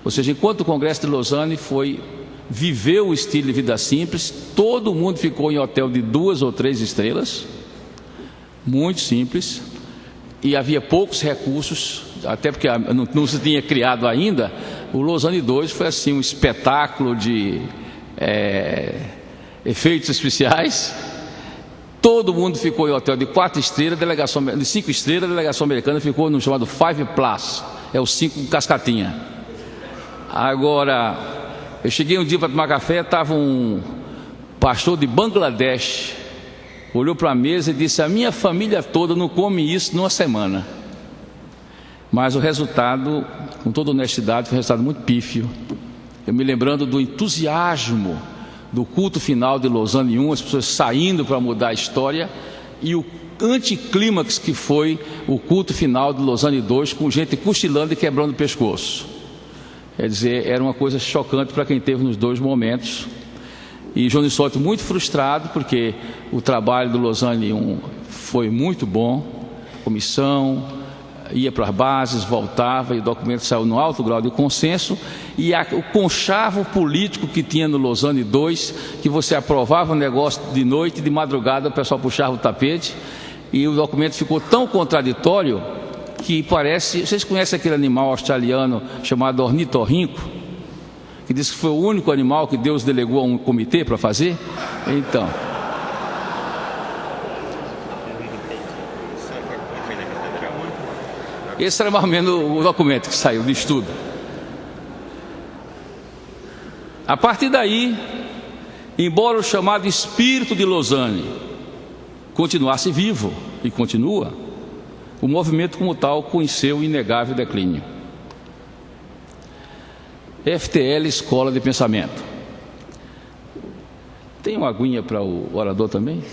Ou seja, enquanto o Congresso de Lausanne viveu o estilo de vida simples, todo mundo ficou em hotel de 2 ou 3 estrelas, muito simples, e havia poucos recursos, até porque não se tinha criado ainda. O Lausanne II foi assim um espetáculo de efeitos especiais. Todo mundo ficou em hotel de 4 estrelas, de 5 estrelas, a delegação americana ficou no chamado 5 Plus, é o 5 cascatinha. Agora, eu cheguei um dia para tomar café, estava um pastor de Bangladesh, olhou para a mesa e disse: a minha família toda não come isso numa semana. Mas o resultado, com toda honestidade, foi um resultado muito pífio. Eu me lembrando do entusiasmo do culto final de Lausanne I, as pessoas saindo para mudar a história, e o anticlímax que foi o culto final de Lausanne II, com gente cochilando e quebrando o pescoço. Quer dizer, era uma coisa chocante para quem teve nos dois momentos. E John Stott muito frustrado, porque o trabalho do Lausanne I foi muito bom, comissão, ia para as bases, voltava, e o documento saiu no alto grau de consenso, e o conchavo político que tinha no Lausanne II, que você aprovava um negócio de noite, de madrugada o pessoal puxava o tapete, e o documento ficou tão contraditório que parece... Vocês conhecem aquele animal australiano chamado ornitorrinco, que diz que foi o único animal que Deus delegou a um comitê para fazer? Então... esse era mais ou menos o documento que saiu de estudo. A partir daí, embora o chamado espírito de Lausanne continuasse vivo, e continua, o movimento como tal conheceu inegável declínio. FTL, Escola de Pensamento. Tem uma aguinha para o orador também?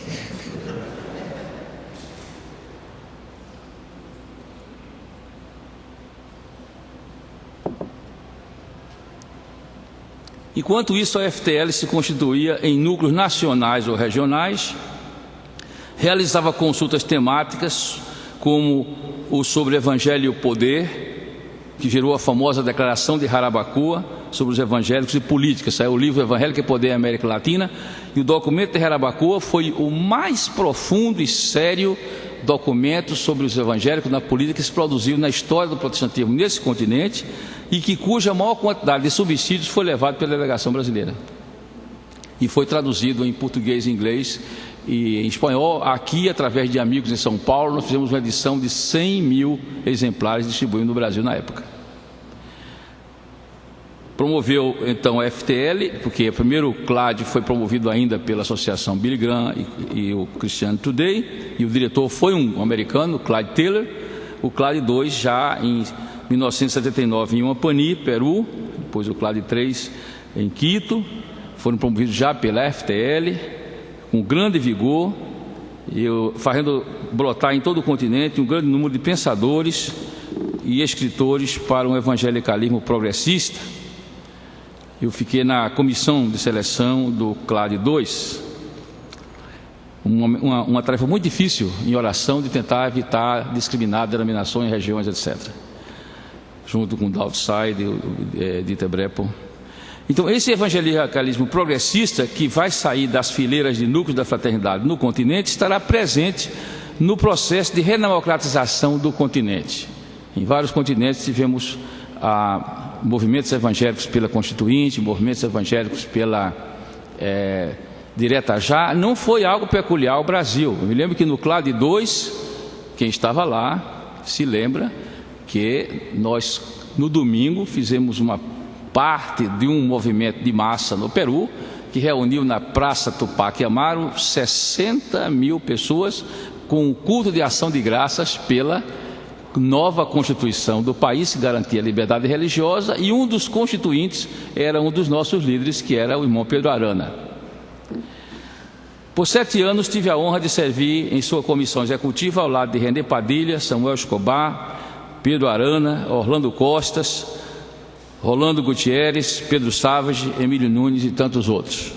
Enquanto isso, a FTL se constituía em núcleos nacionais ou regionais, realizava consultas temáticas, como o sobre Evangelho e o Poder, que gerou a famosa Declaração de Jarabacoa sobre os evangélicos e política. Saiu o livro Evangélico e Poder em América Latina, e o documento de Jarabacoa foi o mais profundo e sério documento sobre os evangélicos na política que se produziu na história do protestantismo nesse continente, e cuja maior quantidade de subsídios foi levado pela delegação brasileira. E foi traduzido em português, inglês e em espanhol. Aqui, através de amigos em São Paulo, nós fizemos uma edição de 100 mil exemplares distribuídos no Brasil na época. Promoveu então a FTL, porque primeiro o CLAD foi promovido ainda pela Associação Billy Graham e o Christian Today, e o diretor foi um americano, Clyde Taylor. O CLAD 2 já em 1979 em Huampaní, Peru, depois o CLAD 3 em Quito, foram promovidos já pela FTL, com grande vigor, e fazendo brotar em todo o continente um grande número de pensadores e escritores para um evangelicalismo progressista. Eu fiquei na comissão de seleção do CLAD 2, uma tarefa muito difícil em oração de tentar evitar discriminar denominações, regiões, etc. Junto com o Daltside e Dieter Breppel. Então, esse evangelicalismo progressista, que vai sair das fileiras de núcleos da fraternidade no continente, estará presente no processo de redemocratização do continente. Em vários continentes tivemos movimentos evangélicos pela Constituinte, movimentos evangélicos pela Direta Já. Não foi algo peculiar ao Brasil. Eu me lembro que no CLAD 2, quem estava lá se lembra que nós, no domingo, fizemos uma parte de um movimento de massa no Peru, que reuniu na Praça Tupac Amaru 60 mil pessoas com um culto de ação de graças pela nova Constituição do país, que garantia a liberdade religiosa, e um dos constituintes era um dos nossos líderes, que era o irmão Pedro Arana. Por 7 anos tive a honra de servir em sua comissão executiva ao lado de René Padilha, Samuel Escobar, Pedro Arana, Orlando Costas, Rolando Gutierrez, Pedro Savage, Emílio Nunes e tantos outros.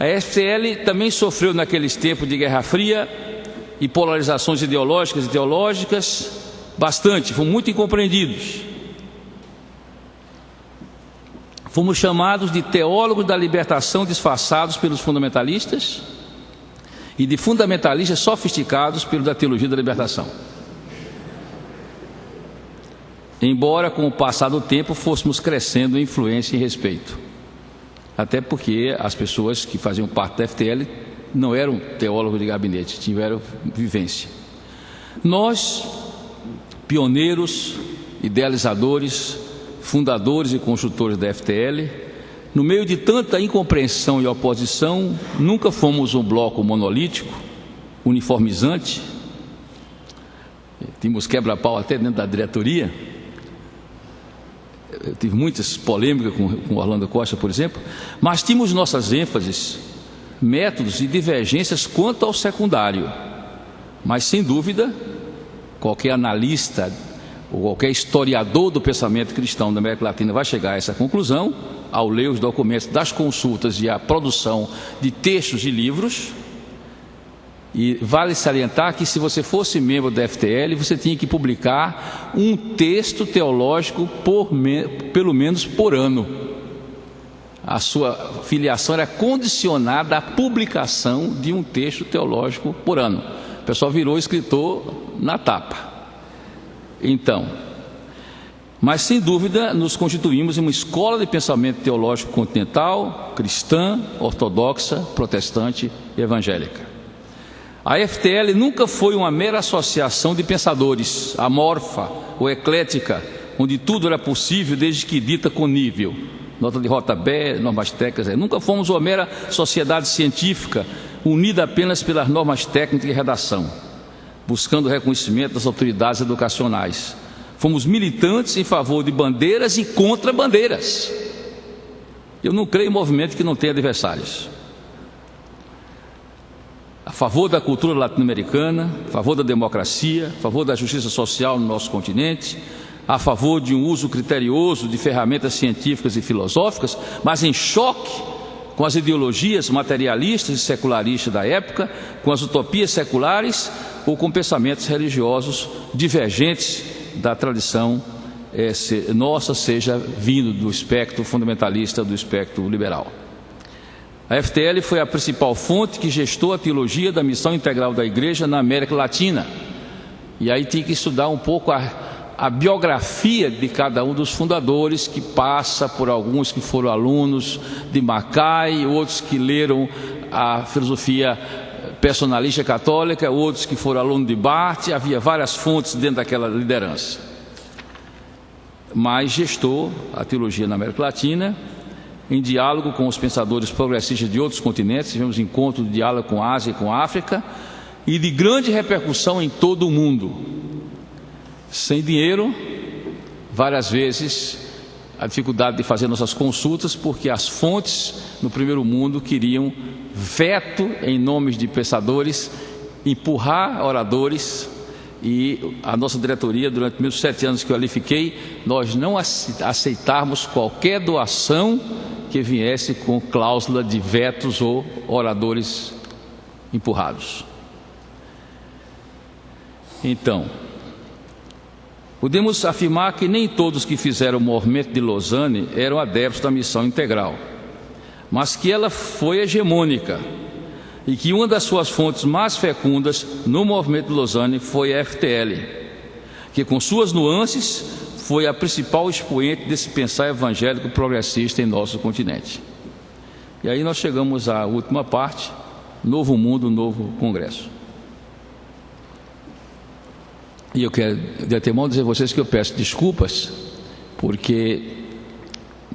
A FTL também sofreu naqueles tempos de Guerra Fria e polarizações ideológicas e teológicas bastante, fomos muito incompreendidos. Fomos chamados de teólogos da libertação disfarçados pelos fundamentalistas e de fundamentalistas sofisticados pelos da teologia da libertação. Embora com o passar do tempo fôssemos crescendo em influência e respeito. Até porque as pessoas que faziam parte da FTL não eram teólogos de gabinete, tiveram vivência. Nós, pioneiros, idealizadores, fundadores e construtores da FTL, no meio de tanta incompreensão e oposição, nunca fomos um bloco monolítico, uniformizante. Tínhamos quebra-pau até dentro da diretoria. Eu tive muitas polêmicas com Orlando Costa, por exemplo, mas tínhamos nossas ênfases, métodos e divergências quanto ao secundário. Mas, sem dúvida, qualquer analista ou qualquer historiador do pensamento cristão da América Latina vai chegar a essa conclusão ao ler os documentos das consultas e a produção de textos e livros. E vale salientar que, se você fosse membro da FTL, você tinha que publicar um texto teológico pelo menos por ano. A sua filiação era condicionada à publicação de um texto teológico por ano. O pessoal virou escritor na tapa. Então, mas sem dúvida nos constituímos em uma escola de pensamento teológico continental, cristã, ortodoxa, protestante e evangélica. A FTL nunca foi uma mera associação de pensadores, amorfa ou eclética, onde tudo era possível desde que dita com nível. Nota de rodapé, normas técnicas. Nunca fomos uma mera sociedade científica, unida apenas pelas normas técnicas de redação, buscando o reconhecimento das autoridades educacionais. Fomos militantes em favor de bandeiras e contra bandeiras. Eu não creio em movimento que não tenha adversários. A favor da cultura latino-americana, a favor da democracia, a favor da justiça social no nosso continente, a favor de um uso criterioso de ferramentas científicas e filosóficas, mas em choque com as ideologias materialistas e secularistas da época, com as utopias seculares ou com pensamentos religiosos divergentes da tradição nossa, seja vindo do espectro fundamentalista, do espectro liberal. A FTL foi a principal fonte que gestou a teologia da missão integral da Igreja na América Latina. E aí tem que estudar um pouco a biografia de cada um dos fundadores, que passa por alguns que foram alunos de Mackay, outros que leram a filosofia personalista católica, outros que foram alunos de Barth. Havia várias fontes dentro daquela liderança. Mas gestou a teologia na América Latina, em diálogo com os pensadores progressistas de outros continentes. Tivemos encontro de diálogo com a Ásia e com a África, e de grande repercussão em todo o mundo. Sem dinheiro, várias vezes a dificuldade de fazer nossas consultas, porque as fontes no primeiro mundo queriam veto em nomes de pensadores, empurrar oradores, e a nossa diretoria, durante meus 7 anos que eu ali fiquei, nós não aceitarmos qualquer doação que viesse com cláusula de vetos ou oradores empurrados. Então, podemos afirmar que nem todos que fizeram o movimento de Lausanne eram adeptos da missão integral, mas que ela foi hegemônica e que uma das suas fontes mais fecundas no movimento de Lausanne foi a FTL, que com suas nuances foi a principal expoente desse pensar evangélico progressista em nosso continente. E aí nós chegamos à última parte: Novo Mundo, Novo Congresso. E eu quero de antemão dizer a vocês que eu peço desculpas, porque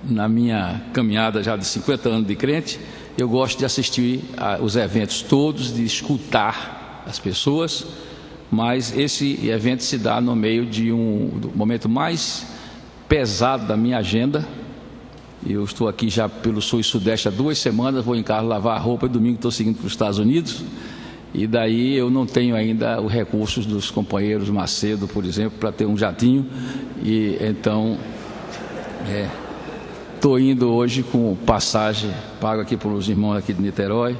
na minha caminhada já de 50 anos de crente, eu gosto de assistir os eventos todos, de escutar as pessoas, mas esse evento se dá no meio de do momento mais pesado da minha agenda. Eu estou aqui já pelo sul e sudeste há 2 semanas, vou em casa lavar a roupa e domingo estou seguindo para os Estados Unidos. E daí eu não tenho ainda os recursos dos companheiros Macedo, por exemplo, para ter um jatinho. E então estou indo hoje com passagem pago aqui pelos irmãos aqui de Niterói,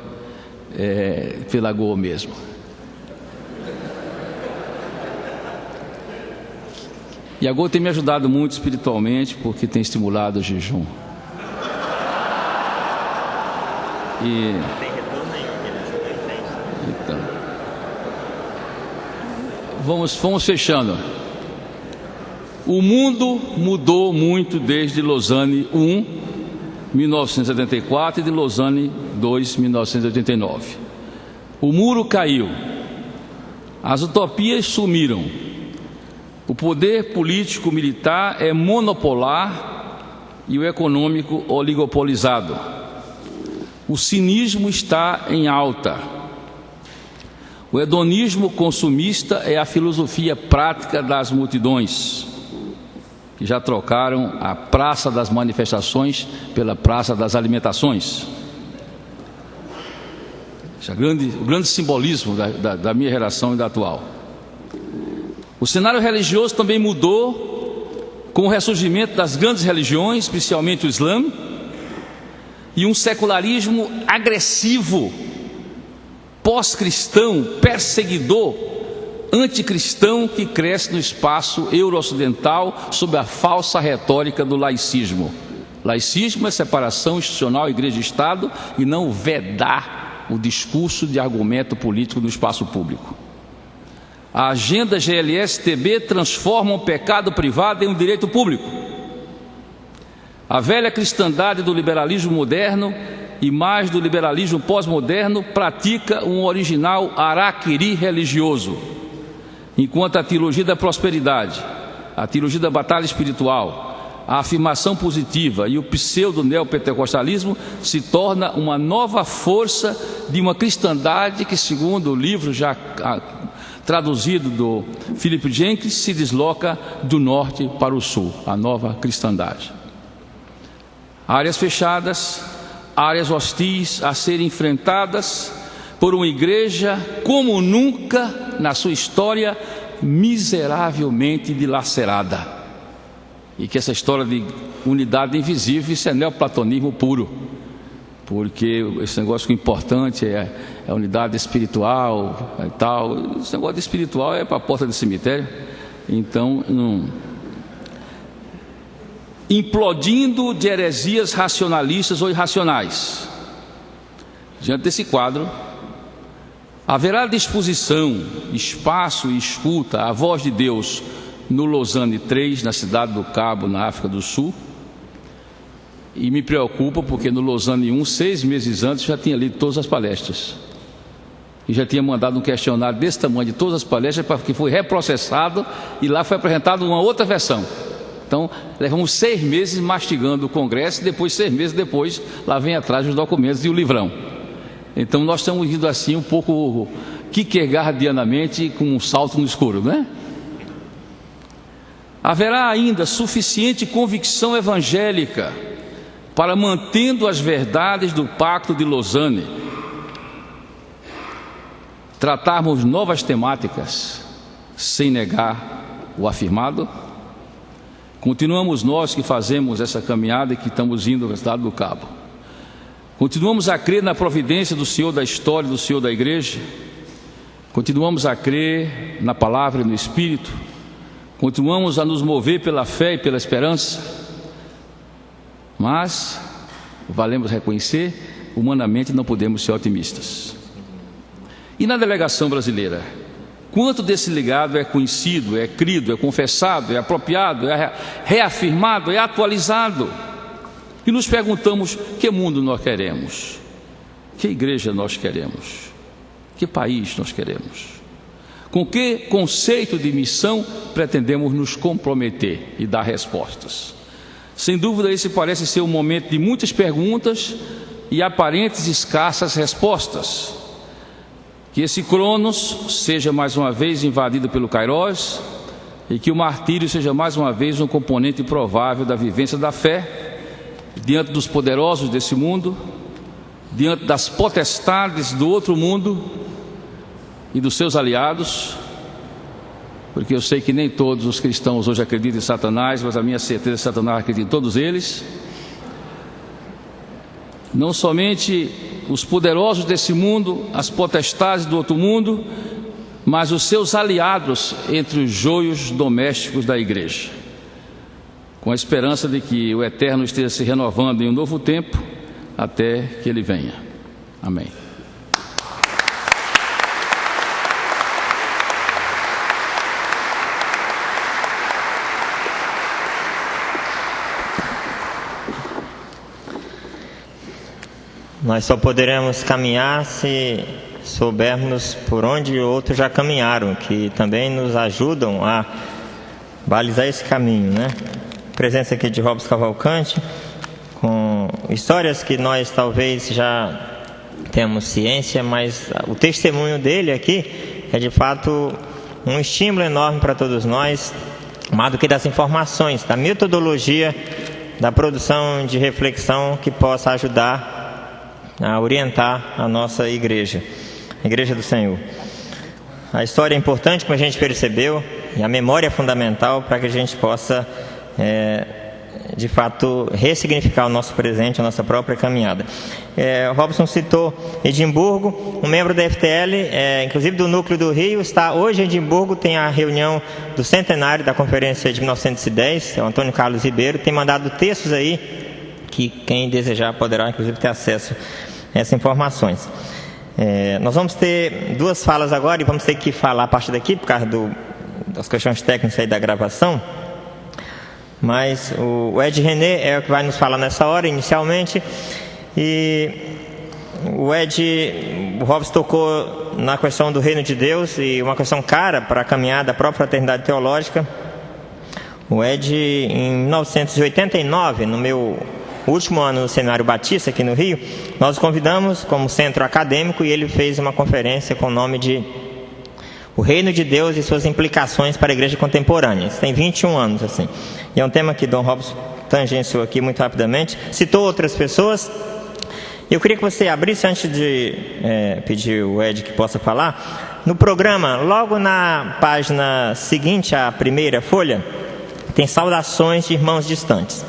pela Gol mesmo. E a Gol tem me ajudado muito espiritualmente, porque tem estimulado o jejum. Então, vamos fechando. O mundo mudou muito desde Lausanne I, 1974, e de Lausanne II, 1989. O muro caiu, as utopias sumiram, o poder político-militar é monopolar e o econômico oligopolizado. O cinismo está em alta. O hedonismo consumista é a filosofia prática das multidões, que já trocaram a praça das manifestações pela praça das alimentações. Esse é o grande simbolismo da minha geração e da atual. O cenário religioso também mudou com o ressurgimento das grandes religiões, especialmente o Islã, e um secularismo agressivo, pós-cristão, perseguidor, anticristão, que cresce no espaço euro-ocidental sob a falsa retórica do laicismo. Laicismo é separação institucional igreja e Estado, e não vedar o discurso de argumento político no espaço público. A agenda GLS-TB transforma um pecado privado em um direito público. A velha cristandade do liberalismo moderno e mais do liberalismo pós-moderno pratica um original araquiri religioso, enquanto a teologia da prosperidade, a teologia da batalha espiritual, a afirmação positiva e o pseudo-neopentecostalismo se torna uma nova força de uma cristandade que, segundo o livro já traduzido do Philip Jenkins, se desloca do norte para o sul, a nova cristandade. Áreas fechadas, áreas hostis a serem enfrentadas por uma igreja como nunca na sua história, miseravelmente dilacerada. e que essa história de unidade invisível, isso é neoplatonismo puro, porque esse negócio que é importante é a unidade espiritual e tal. Esse negócio de espiritual é para a porta do cemitério. Então, implodindo de heresias racionalistas ou irracionais. Diante desse quadro, haverá disposição, espaço e escuta à voz de Deus no Lausanne 3, na cidade do Cabo, na África do Sul. E me preocupa porque no Lausanne 1, 6 meses antes, já tinha lido todas as palestras. E já tinha mandado um questionário desse tamanho de todas as palestras, que foi reprocessado, e lá foi apresentada uma outra versão. Então, levamos 6 meses mastigando o Congresso, e depois, 6 meses depois, lá vem atrás os documentos e o livrão. Então, nós estamos indo assim um pouco kierkegaardianamente, com um salto no escuro, né? Haverá ainda suficiente convicção evangélica para, mantendo as verdades do Pacto de Lausanne, tratarmos novas temáticas sem negar o afirmado? Continuamos nós que fazemos essa caminhada e que estamos indo ao estado do Cabo. Continuamos a crer na providência do Senhor da história, do Senhor da igreja. Continuamos a crer na palavra e no Espírito. Continuamos a nos mover pela fé e pela esperança. Mas, valemos reconhecer, humanamente não podemos ser otimistas. E na delegação brasileira, quanto desse legado é conhecido, é crido, é confessado, é apropriado, é reafirmado, é atualizado? E nos perguntamos: que mundo nós queremos? Que igreja nós queremos? Que país nós queremos? Com que conceito de missão pretendemos nos comprometer e dar respostas? Sem dúvida, esse parece ser um momento de muitas perguntas e aparentes escassas respostas. Que esse Cronos seja mais uma vez invadido pelo Kairos, e que o martírio seja mais uma vez um componente provável da vivência da fé, diante dos poderosos desse mundo, diante das potestades do outro mundo e dos seus aliados, porque eu sei que nem todos os cristãos hoje acreditam em Satanás, mas a minha certeza é que Satanás acredita em todos eles. Não somente os poderosos desse mundo, as potestades do outro mundo, mas os seus aliados entre os joios domésticos da igreja, com a esperança de que o Eterno esteja se renovando em um novo tempo, até que Ele venha. Amém. Nós só poderemos caminhar se soubermos por onde outros já caminharam, que também nos ajudam a balizar esse caminho, né? Presença aqui de Robson Cavalcante, com histórias que nós talvez já temos ciência, mas o testemunho dele aqui é de fato um estímulo enorme para todos nós, mais do que das informações, da metodologia, da produção de reflexão que possa ajudar a orientar a nossa igreja, a igreja do Senhor. A história é importante, como a gente percebeu, e a memória é fundamental para que a gente possa, de fato, ressignificar o nosso presente, a nossa própria caminhada. O Robson citou Edimburgo, um membro da FTL, inclusive do Núcleo do Rio, está hoje em Edimburgo, tem a reunião do centenário da conferência de 1910, o Antônio Carlos Ribeiro, tem mandado textos aí, que quem desejar poderá, inclusive, ter acesso a essas informações. Nós vamos ter 2 falas agora e vamos ter que falar a partir daqui por causa das questões técnicas aí da gravação. Mas o Ed René é o que vai nos falar nessa hora, inicialmente. E o Robson tocou na questão do reino de Deus, e uma questão cara para a caminhada da própria fraternidade teológica. O Ed, em 1989, no meu último ano no Seminário Batista aqui no Rio, nós o convidamos como centro acadêmico, e ele fez uma conferência com o nome de O Reino de Deus e Suas Implicações para a Igreja Contemporânea. Isso tem 21 anos, assim. E é um tema que Dom Robson tangenciou aqui muito rapidamente, citou outras pessoas. Eu queria que você abrisse, antes de pedir o Ed que possa falar, no programa, logo na página seguinte à primeira folha, tem saudações de irmãos distantes.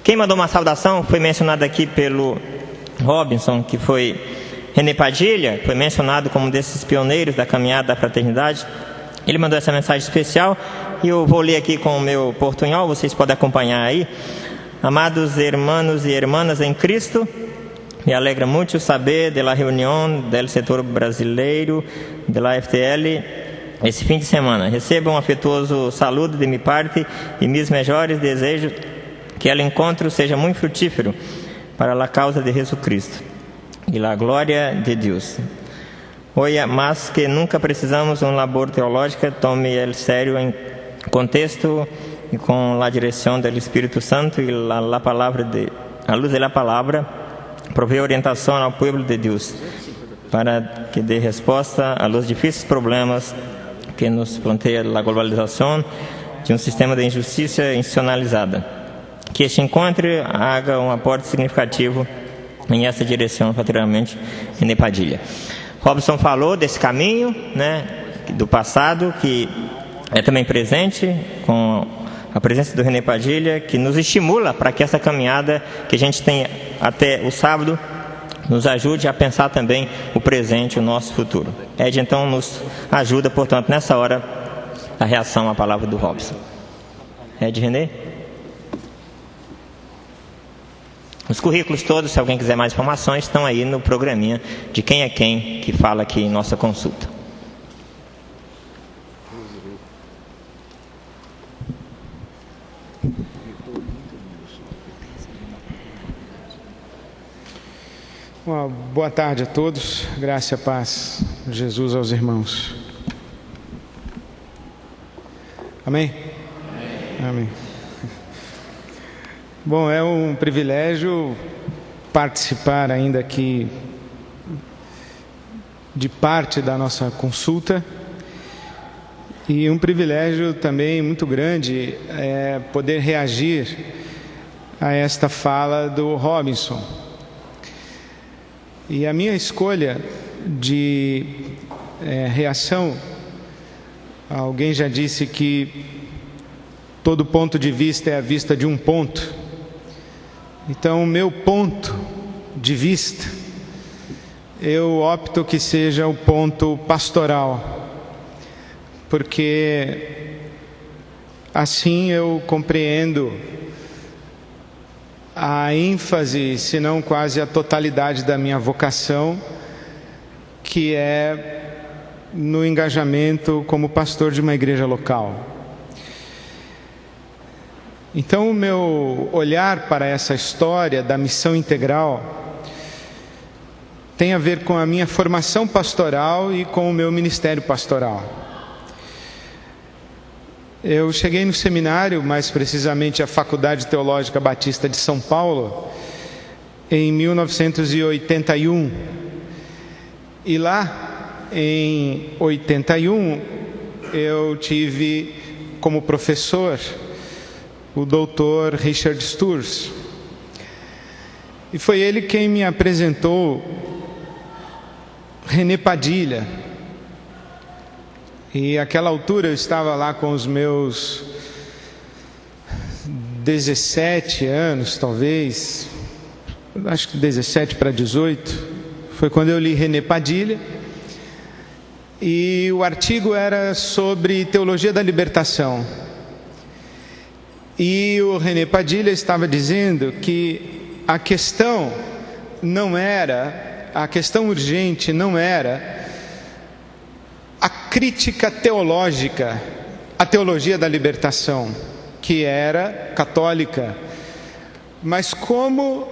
Quem mandou uma saudação foi mencionado aqui pelo Robinson, que foi René Padilha, foi mencionado como um desses pioneiros da caminhada da fraternidade. Ele mandou essa mensagem especial e eu vou ler aqui com o meu portunhol, vocês podem acompanhar aí. Amados hermanos e hermanas em Cristo, me alegra muito saber da reunião do setor brasileiro da FTL esse fim de semana. Recebam um afetuoso saludo de minha parte e meus melhores desejos que o encontro seja muito frutífero para a causa de Jesus Cristo e a glória de Deus. Hoje, mais que nunca precisamos um labor teológico, tome ele sério em contexto e com a direção do Espírito Santo e a palavra a luz da palavra, provê orientação ao povo de Deus para que dê resposta a los difíceis problemas que nos planteia a globalização de um sistema de injustiça institucionalizada. Que este encontro haga um aporte significativo em essa direção, particularmente em Padilha. Robson falou desse caminho, né, do passado, que é também presente, com a presença do René Padilha, que nos estimula para que essa caminhada que a gente tem até o sábado nos ajude a pensar também o presente, o nosso futuro. Ed, então, nos ajuda, portanto, nessa hora, a reação à palavra do Robson. Ed, René? Os currículos todos, se alguém quiser mais informações, estão aí no programinha de Quem é Quem, que fala aqui em nossa consulta. Uma boa tarde a todos, graça e paz de Jesus aos irmãos. Amém? Amém. Bom, é um privilégio participar ainda aqui de parte da nossa consulta e um privilégio também muito grande é poder reagir a esta fala do Robinson. E a minha escolha de reação, alguém já disse que todo ponto de vista é a vista de um ponto. Então, o meu ponto de vista, eu opto que seja o ponto pastoral, porque assim eu compreendo a ênfase, se não quase a totalidade da minha vocação, que é no engajamento como pastor de uma igreja local. Então, o meu olhar para essa história da missão integral tem a ver com a minha formação pastoral e com o meu ministério pastoral. Eu cheguei no seminário, mais precisamente a Faculdade Teológica Batista de São Paulo, em 1981. E lá, em 81, eu tive como professor o doutor Richard Sturz. E foi ele quem me apresentou René Padilha. E àquela altura eu estava lá com os meus 17 anos, talvez, acho que 17 para 18, foi quando eu li René Padilha. E o artigo era sobre teologia da libertação. E o René Padilha estava dizendo que a questão urgente não era a crítica teológica, a teologia da libertação, que era católica, mas como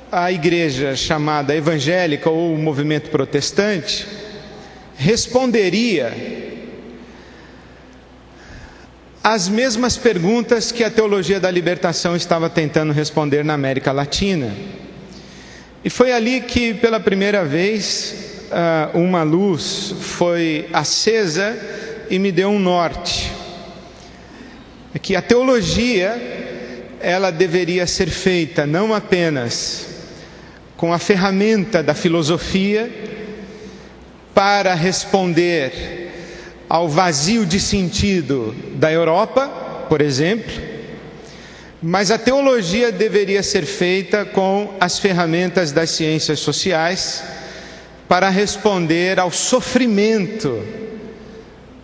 a igreja chamada evangélica ou o movimento protestante responderia as mesmas perguntas que a teologia da libertação estava tentando responder na América Latina. E foi ali que, pela primeira vez, uma luz foi acesa e me deu um norte. É que a teologia, ela deveria ser feita não apenas com a ferramenta da filosofia para responder ao vazio de sentido da Europa, por exemplo, mas a teologia deveria ser feita com as ferramentas das ciências sociais para responder ao sofrimento,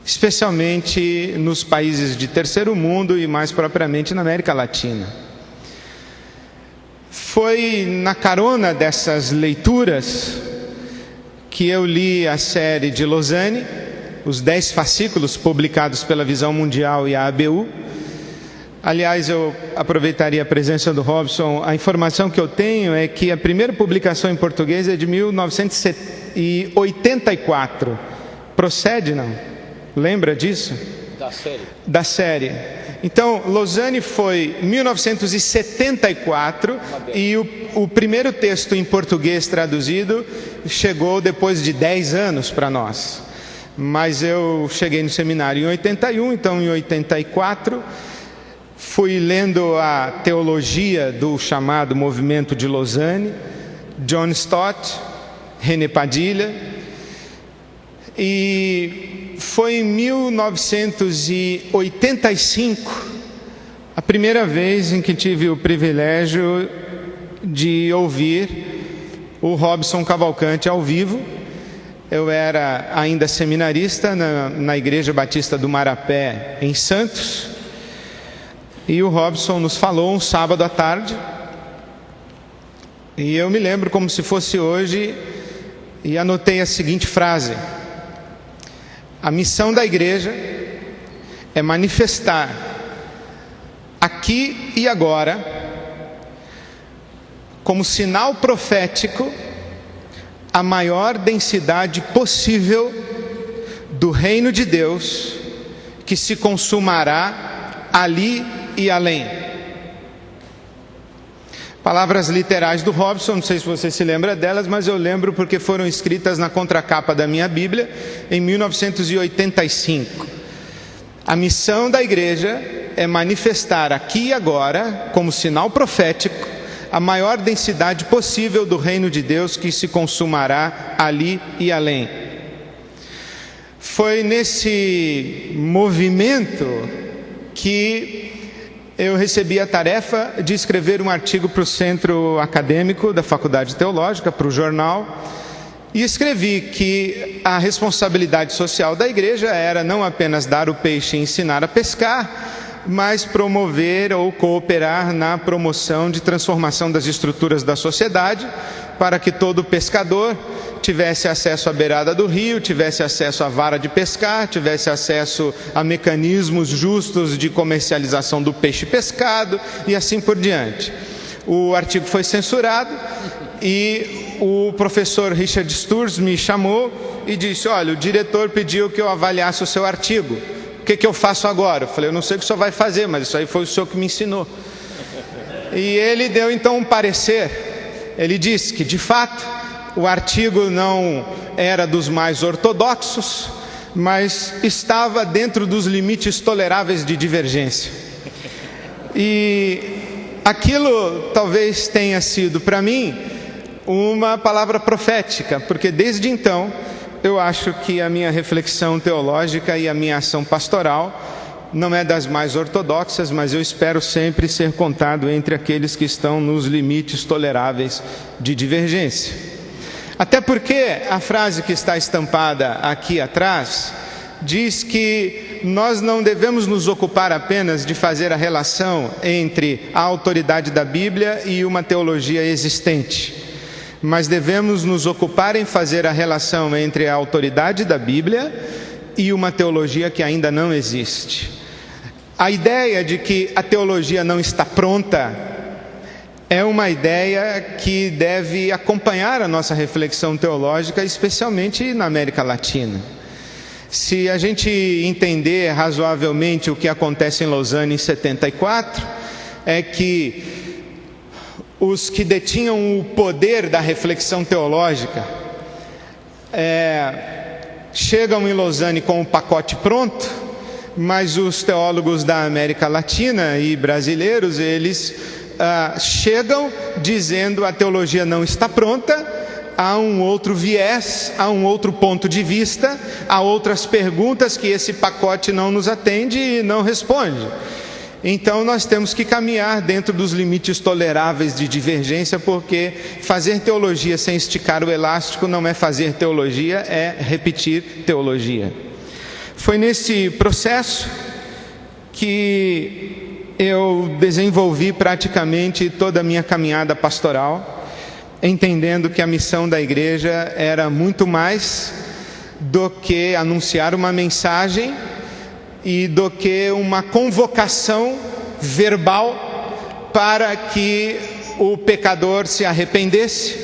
especialmente nos países de terceiro mundo e mais propriamente na América Latina. Foi na carona dessas leituras que eu li a série de Lausanne, os 10 fascículos publicados pela Visão Mundial e a ABU. Aliás, eu aproveitaria a presença do Robson. A informação que eu tenho é que a primeira publicação em português é de 1984. Procede, não? Lembra disso? Da série. Então, Lausanne foi 1974 e o primeiro texto em português traduzido chegou depois de 10 anos para nós. Mas eu cheguei no seminário em 81, então em 84 fui lendo a teologia do chamado movimento de Lausanne, John Stott, René Padilha, e foi em 1985 a primeira vez em que tive o privilégio de ouvir o Robson Cavalcante ao vivo. Eu era ainda seminarista na Igreja Batista do Marapé, em Santos, e o Robson nos falou um sábado à tarde, e eu me lembro como se fosse hoje, e anotei a seguinte frase: a missão da igreja é manifestar aqui e agora, como sinal profético, a maior densidade possível do reino de Deus, que se consumará ali e além. Palavras literais do Robson, não sei se você se lembra delas, mas eu lembro porque foram escritas na contracapa da minha Bíblia em 1985. A missão da igreja é manifestar aqui e agora, como sinal profético, a maior densidade possível do reino de Deus, que se consumará ali e além. Foi nesse movimento que eu recebi a tarefa de escrever um artigo para o centro acadêmico da Faculdade Teológica, para o jornal, e escrevi que a responsabilidade social da igreja era não apenas dar o peixe e ensinar a pescar, mas promover ou cooperar na promoção de transformação das estruturas da sociedade, para que todo pescador tivesse acesso à beirada do rio, tivesse acesso à vara de pescar, tivesse acesso a mecanismos justos de comercialização do peixe pescado e assim por diante. O artigo foi censurado e o professor Richard Sturz me chamou e disse: olha, o diretor pediu que eu avaliasse o seu artigo. O que eu faço agora? Eu falei: eu não sei o que o senhor vai fazer, mas isso aí foi o senhor que me ensinou. E ele deu então um parecer. Ele disse que, de fato, o artigo não era dos mais ortodoxos, mas estava dentro dos limites toleráveis de divergência. E aquilo talvez tenha sido para mim uma palavra profética, porque desde então eu acho que a minha reflexão teológica e a minha ação pastoral não é das mais ortodoxas, mas eu espero sempre ser contado entre aqueles que estão nos limites toleráveis de divergência. Até porque a frase que está estampada aqui atrás diz que nós não devemos nos ocupar apenas de fazer a relação entre a autoridade da Bíblia e uma teologia existente, mas devemos nos ocupar em fazer a relação entre a autoridade da Bíblia e uma teologia que ainda não existe. A ideia de que a teologia não está pronta é uma ideia que deve acompanhar a nossa reflexão teológica, especialmente na América Latina. Se a gente entender razoavelmente o que acontece em Lausanne em 74, é que os que detinham o poder da reflexão teológica chegam em Lausanne com o pacote pronto, mas os teólogos da América Latina e brasileiros, eles chegam dizendo: a teologia não está pronta, há um outro viés, há um outro ponto de vista, há outras perguntas que esse pacote não nos atende e não responde. então nós temos que caminhar dentro dos limites toleráveis de divergência, porque fazer teologia sem esticar o elástico não é fazer teologia, é repetir teologia. Foi nesse processo que eu desenvolvi praticamente toda a minha caminhada pastoral, entendendo que a missão da igreja era muito mais do que anunciar uma mensagem e do que uma convocação verbal para que o pecador se arrependesse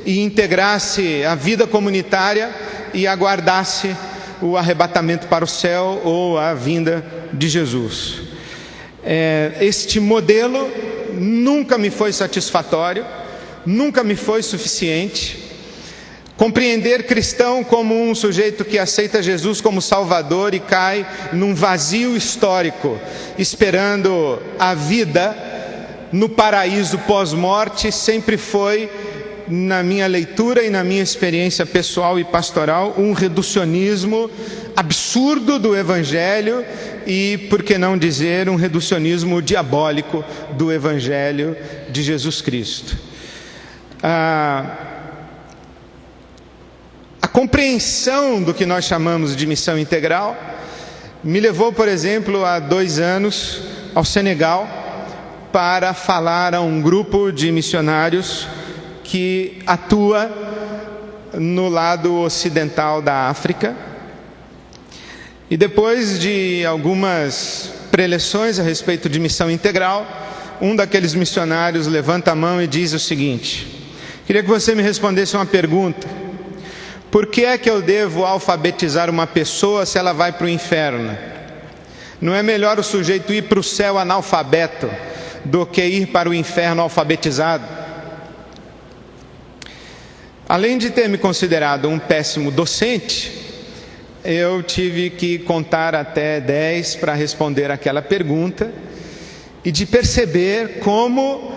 e integrasse a vida comunitária e aguardasse o arrebatamento para o céu ou a vinda de Jesus. Este modelo nunca me foi satisfatório, nunca me foi suficiente. Compreender cristão como um sujeito que aceita Jesus como Salvador e cai num vazio histórico, esperando a vida no paraíso pós-morte, sempre foi, na minha leitura e na minha experiência pessoal e pastoral, um reducionismo absurdo do Evangelho e, por que não dizer, um reducionismo diabólico do Evangelho de Jesus Cristo. A compreensão do que nós chamamos de missão integral me levou, por exemplo, há 2 anos ao Senegal para falar a um grupo de missionários que atua no lado ocidental da África. E depois de algumas preleções a respeito de missão integral, um daqueles missionários levanta a mão e diz o seguinte: queria que você me respondesse uma pergunta. Por que é que eu devo alfabetizar uma pessoa se ela vai para o inferno? Não é melhor o sujeito ir para o céu analfabeto do que ir para o inferno alfabetizado? Além de ter me considerado um péssimo docente, eu tive que contar até 10 para responder aquela pergunta e de perceber como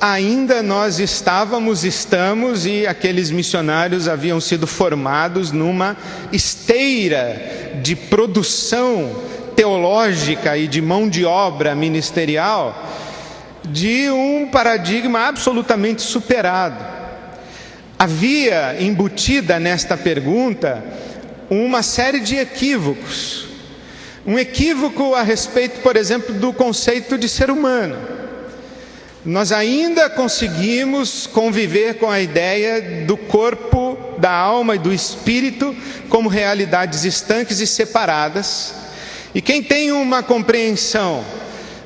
ainda nós estamos, e aqueles missionários haviam sido formados numa esteira de produção teológica e de mão de obra ministerial de um paradigma absolutamente superado. Havia embutida nesta pergunta uma série de equívocos. Um equívoco a respeito, por exemplo, do conceito de ser humano. Nós ainda conseguimos conviver com a ideia do corpo, da alma e do espírito como realidades estanques e separadas. E quem tem uma compreensão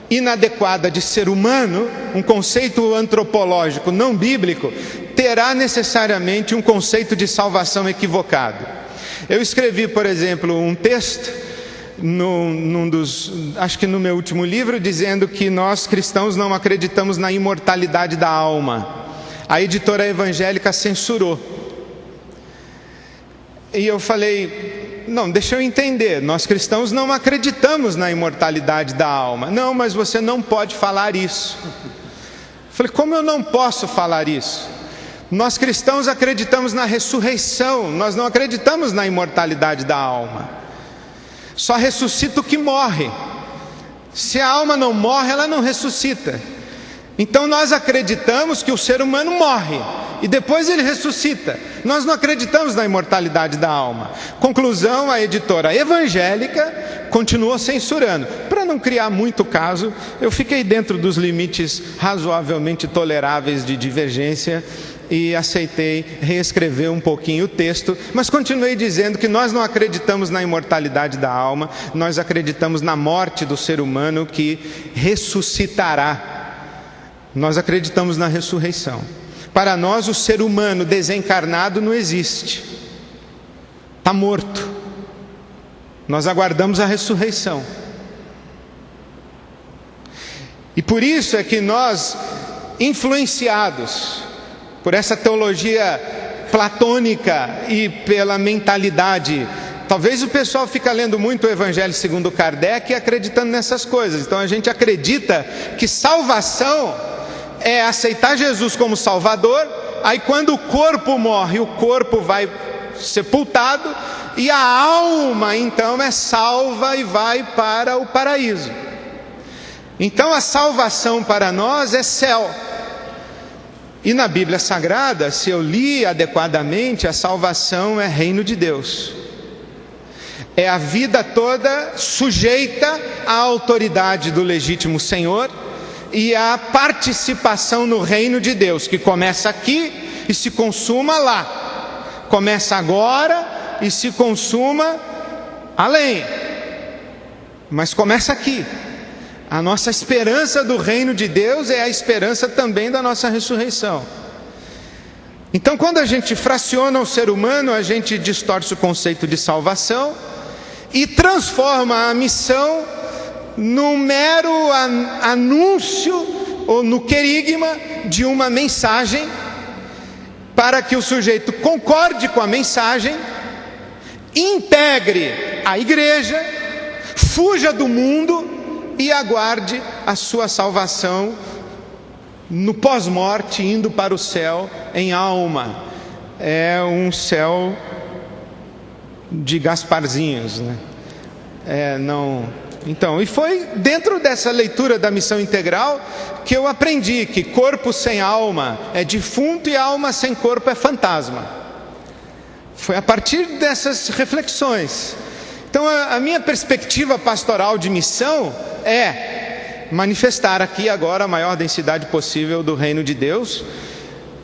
inadequada de ser humano, um conceito antropológico não bíblico, terá necessariamente um conceito de salvação equivocado. Eu escrevi, por exemplo, um texto acho que no meu último livro, dizendo que nós cristãos não acreditamos na imortalidade da alma. A editora evangélica censurou. E eu falei, não, deixa eu entender, nós cristãos não acreditamos na imortalidade da alma. Não, mas você não pode falar isso. Eu falei, como eu não posso falar isso? Nós cristãos acreditamos na ressurreição, nós não acreditamos na imortalidade da alma. Só ressuscita o que morre. Se a alma não morre, ela não ressuscita. Então nós acreditamos que o ser humano morre e depois ele ressuscita. Nós não acreditamos na imortalidade da alma. Conclusão, a editora evangélica continuou censurando. Para não criar muito caso, eu fiquei dentro dos limites razoavelmente toleráveis de divergência e aceitei reescrever um pouquinho o texto, mas continuei dizendo que nós não acreditamos na imortalidade da alma, nós acreditamos na morte do ser humano que ressuscitará. Nós acreditamos na ressurreição. Para nós, o ser humano desencarnado não existe, está morto. Nós aguardamos a ressurreição. E por isso é que nós, influenciados por essa teologia platônica e pela mentalidade, talvez o pessoal fica lendo muito o Evangelho segundo Kardec e acreditando nessas coisas. Então a gente acredita que salvação é aceitar Jesus como Salvador. Aí quando o corpo morre, o corpo vai sepultado e a alma então é salva e vai para o paraíso. Então a salvação para nós é céu. E na Bíblia Sagrada, se eu li adequadamente, a salvação é reino de Deus. É a vida toda sujeita à autoridade do legítimo Senhor e à participação no reino de Deus, que começa aqui e se consuma lá. Começa agora e se consuma além. Mas começa aqui. A nossa esperança do reino de Deus é a esperança também da nossa ressurreição. Então, quando a gente fraciona o ser humano, a gente distorce o conceito de salvação e transforma a missão num mero anúncio ou no querigma de uma mensagem, para que o sujeito concorde com a mensagem, integre a igreja, fuja do mundo e aguarde a sua salvação no pós-morte, indo para o céu em alma. É um céu de Gasparzinhos, né? Então, e foi dentro dessa leitura da missão integral que eu aprendi que corpo sem alma é defunto e alma sem corpo é fantasma. Foi a partir dessas reflexões. Então, a minha perspectiva pastoral de missão é manifestar aqui agora a maior densidade possível do reino de Deus,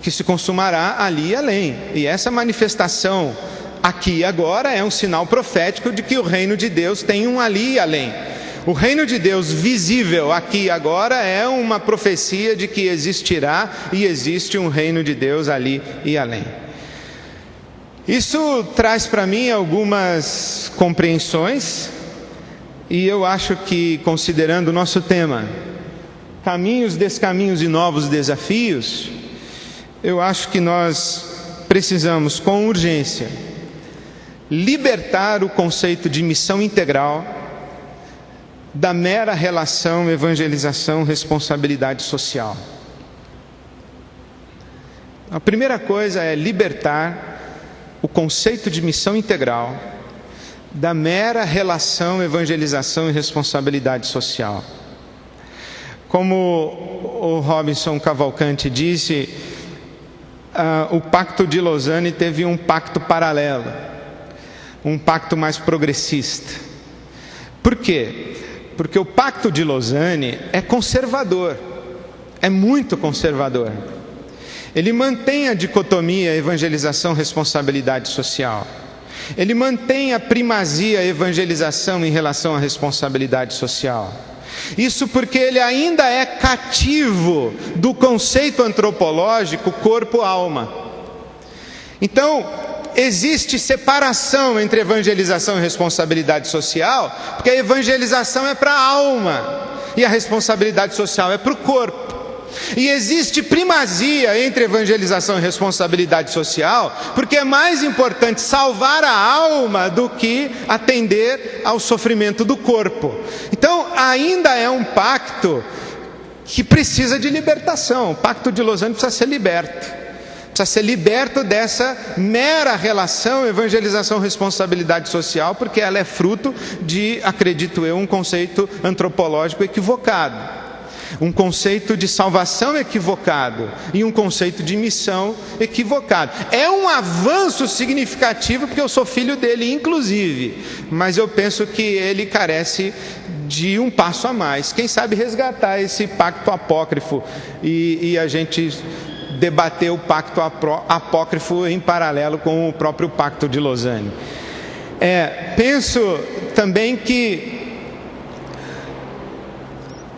que se consumará ali e além. E essa manifestação aqui e agora é um sinal profético de que o reino de Deus tem um ali e além. O reino de Deus visível aqui e agora é uma profecia de que existirá e existe um reino de Deus ali e além. Isso traz para mim algumas compreensões, e eu acho que, considerando o nosso tema, caminhos, descaminhos e novos desafios, eu acho que nós precisamos, com urgência, libertar o conceito de missão integral da mera relação evangelização-responsabilidade social. A primeira coisa é libertar o conceito de missão integral da mera relação evangelização e responsabilidade social. Como o Robinson Cavalcante disse, o Pacto de Lausanne teve um pacto paralelo, um pacto mais progressista. Por quê? Porque o Pacto de Lausanne é conservador, é muito conservador. Ele mantém a dicotomia evangelização-responsabilidade social. Ele mantém a primazia evangelização em relação à responsabilidade social. Isso porque ele ainda é cativo do conceito antropológico corpo-alma. Então, existe separação entre evangelização e responsabilidade social, porque a evangelização é para a alma e a responsabilidade social é para o corpo. E existe primazia entre evangelização e responsabilidade social, porque é mais importante salvar a alma do que atender ao sofrimento do corpo. Então, ainda é um pacto que precisa de libertação. O Pacto de Lausanne precisa ser liberto. Precisa ser liberto dessa mera relação evangelização-responsabilidade social, porque ela é fruto de, acredito eu, um conceito antropológico equivocado. Um conceito de salvação equivocado e um conceito de missão equivocado. É um avanço significativo, porque eu sou filho dele, inclusive, mas eu penso que ele carece de um passo a mais. Quem sabe resgatar esse pacto apócrifo e a gente debater o pacto apócrifo em paralelo com o próprio Pacto de Lausanne. Penso também que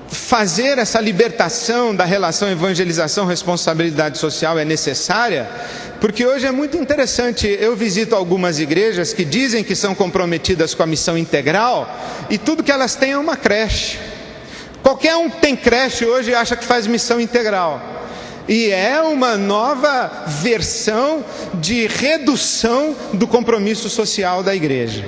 fazer essa libertação da relação evangelização-responsabilidade social é necessária, porque hoje é muito interessante. Eu visito algumas igrejas que dizem que são comprometidas com a missão integral e tudo que elas têm é uma creche. Qualquer um que tem creche hoje acha que faz missão integral. E é uma nova versão de redução do compromisso social da igreja.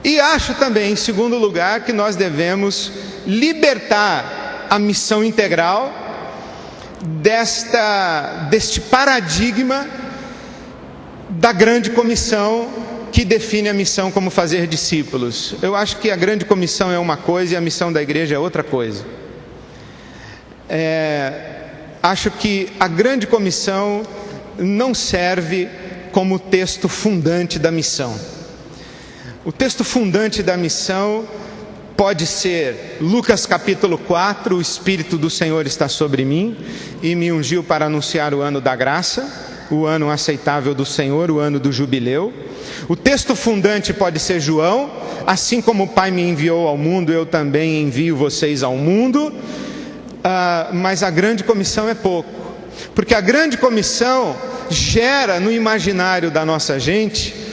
E acho também, em segundo lugar, que nós devemos libertar a missão integral deste paradigma da grande comissão que define a missão como fazer discípulos. Eu acho que a grande comissão é uma coisa e a missão da igreja é outra coisa. acho que a grande comissão não serve como texto fundante da missão. O texto fundante da missão pode ser Lucas capítulo 4, o Espírito do Senhor está sobre mim e me ungiu para anunciar o ano da graça, o ano aceitável do Senhor, o ano do jubileu. O texto fundante pode ser João, assim como o Pai me enviou ao mundo, eu também envio vocês ao mundo. Mas a grande comissão é pouco, porque a grande comissão gera no imaginário da nossa gente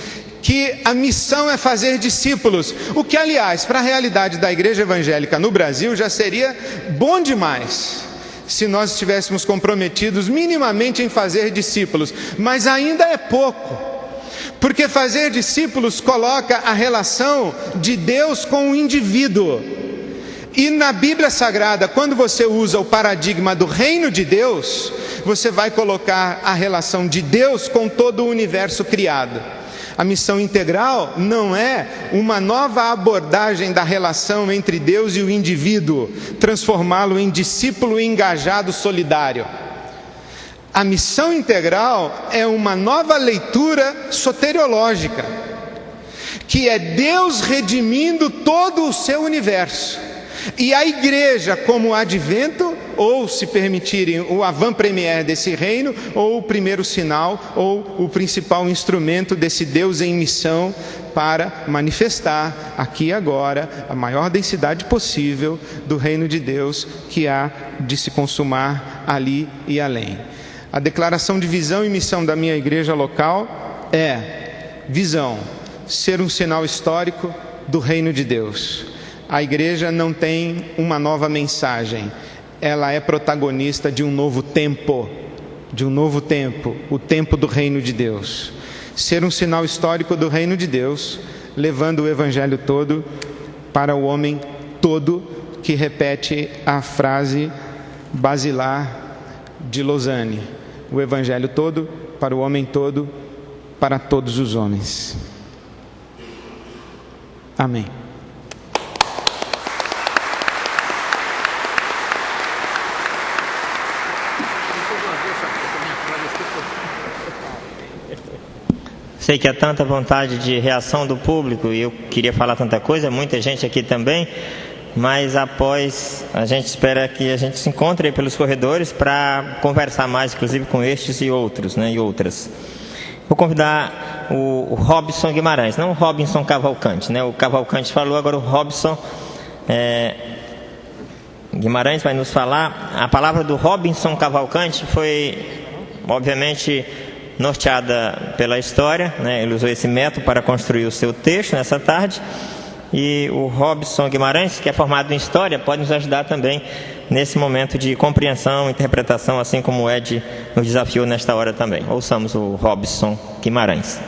que a missão é fazer discípulos, o que, aliás, para a realidade da igreja evangélica no Brasil já seria bom demais, se nós estivéssemos comprometidos minimamente em fazer discípulos, mas ainda é pouco, porque fazer discípulos coloca a relação de Deus com o indivíduo. E na Bíblia Sagrada, quando você usa o paradigma do reino de Deus, você vai colocar a relação de Deus com todo o universo criado. A missão integral não é uma nova abordagem da relação entre Deus e o indivíduo, transformá-lo em discípulo engajado solidário. A missão integral é uma nova leitura soteriológica, que é Deus redimindo todo o seu universo. E a igreja como advento, ou se permitirem o avant-première desse reino, ou o primeiro sinal, ou o principal instrumento desse Deus em missão para manifestar aqui e agora a maior densidade possível do reino de Deus que há de se consumar ali e além. A declaração de visão e missão da minha igreja local é: visão, ser um sinal histórico do reino de Deus. A igreja não tem uma nova mensagem, ela é protagonista de um novo tempo, o tempo do reino de Deus. Ser um sinal histórico do reino de Deus, levando o evangelho todo para o homem todo, que repete a frase basilar de Lausanne: o evangelho todo para o homem todo, para todos os homens. Amém. Sei que há tanta vontade de reação do público e eu queria falar tanta coisa, muita gente aqui também, mas após a gente espera que a gente se encontre aí pelos corredores para conversar mais, inclusive com estes e outros, né, e outras. Vou convidar o Robson Guimarães, não o Robinson Cavalcante, né? O Cavalcante falou, agora o Robson Guimarães vai nos falar. A palavra do Robinson Cavalcante foi, obviamente, norteada pela história, né? Ele usou esse método para construir o seu texto nessa tarde. E o Robson Guimarães, que é formado em História, pode nos ajudar também nesse momento de compreensão, interpretação, assim como o Ed nos desafiou nesta hora também. Ouçamos o Robson Guimarães.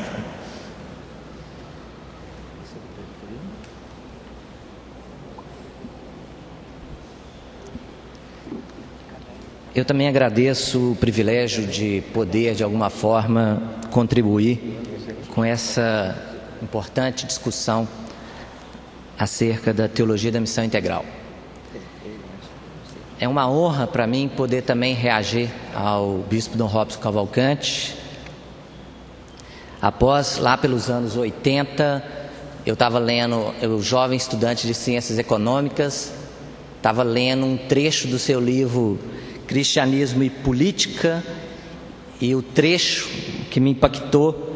Eu também agradeço o privilégio de poder, de alguma forma, contribuir com essa importante discussão acerca da teologia da missão integral. É uma honra para mim poder também reagir ao bispo Dom Robson Cavalcante. Após, lá pelos anos 80, eu estava lendo, eu jovem estudante de Ciências Econômicas, estava lendo um trecho do seu livro Cristianismo e Política, e o trecho que me impactou,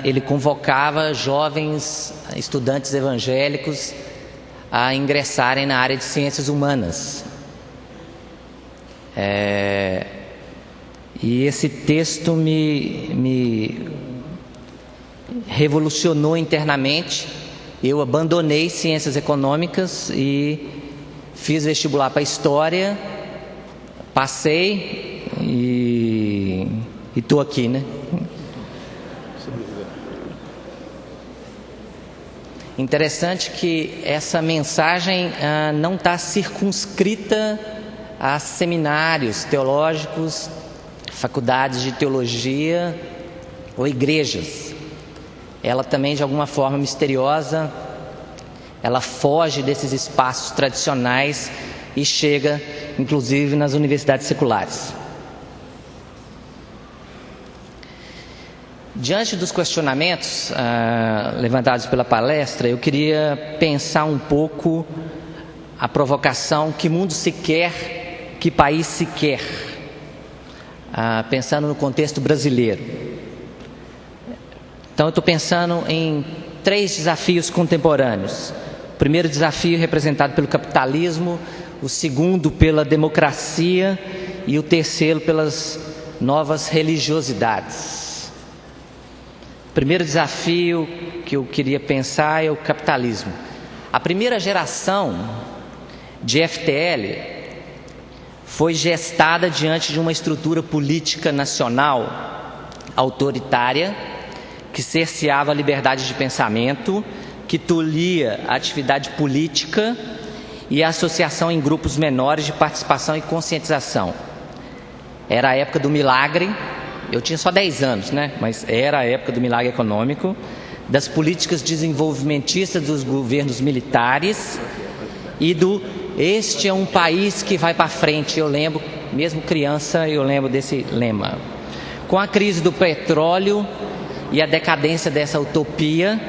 ele convocava jovens estudantes evangélicos a ingressarem na área de ciências humanas. E esse texto me revolucionou internamente. Eu abandonei ciências econômicas e fiz vestibular para História, passei e estou aqui, né? Interessante que essa mensagem não está circunscrita a seminários teológicos, faculdades de teologia ou igrejas. Ela também, de alguma forma misteriosa, ela foge desses espaços tradicionais e chega, inclusive, nas universidades seculares. Diante dos questionamentos levantados pela palestra, eu queria pensar um pouco a provocação: que mundo se quer, que país se quer, pensando no contexto brasileiro. Então eu estou pensando em 3 desafios contemporâneos. O primeiro desafio representado pelo capitalismo, o segundo pela democracia e o terceiro pelas novas religiosidades. O primeiro desafio que eu queria pensar é o capitalismo. A primeira geração de FTL foi gestada diante de uma estrutura política nacional autoritária que cerceava a liberdade de pensamento, que tolhia a atividade política e a associação em grupos menores de participação e conscientização. Era a época do milagre. Eu tinha só 10 anos, né? Mas era a época do milagre econômico, das políticas desenvolvimentistas dos governos militares e do "este é um país que vai para frente". Eu lembro, mesmo criança, eu lembro desse lema. Com a crise do petróleo e a decadência dessa utopia,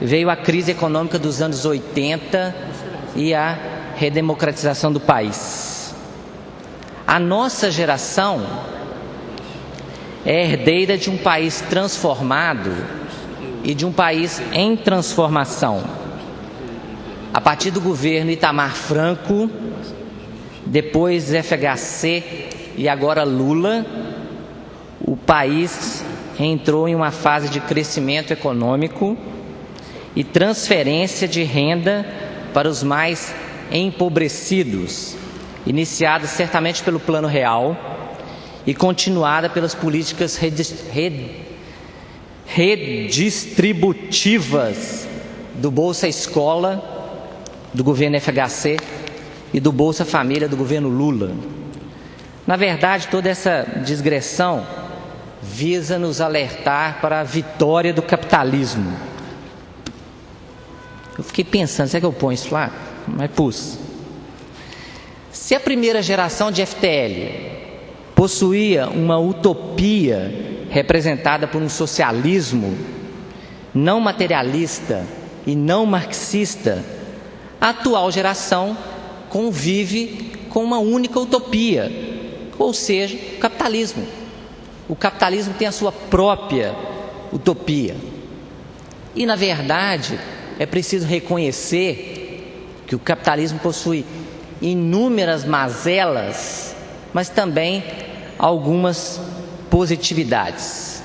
veio a crise econômica dos anos 80 e a redemocratização do país. A nossa geração é herdeira de um país transformado e de um país em transformação. A partir do governo Itamar Franco, depois FHC e agora Lula, o país entrou em uma fase de crescimento econômico e transferência de renda para os mais empobrecidos, iniciada certamente pelo Plano Real e continuada pelas políticas redistributivas do Bolsa Escola, do governo FHC, e do Bolsa Família, do governo Lula. Na verdade, toda essa digressão visa nos alertar para a vitória do capitalismo. Eu fiquei pensando, será que eu ponho isso lá? Mas pus. Se a primeira geração de FTL possuía uma utopia representada por um socialismo não materialista e não marxista, a atual geração convive com uma única utopia, ou seja, o capitalismo. O capitalismo tem a sua própria utopia. E, na verdade, é preciso reconhecer que o capitalismo possui inúmeras mazelas, mas também algumas positividades.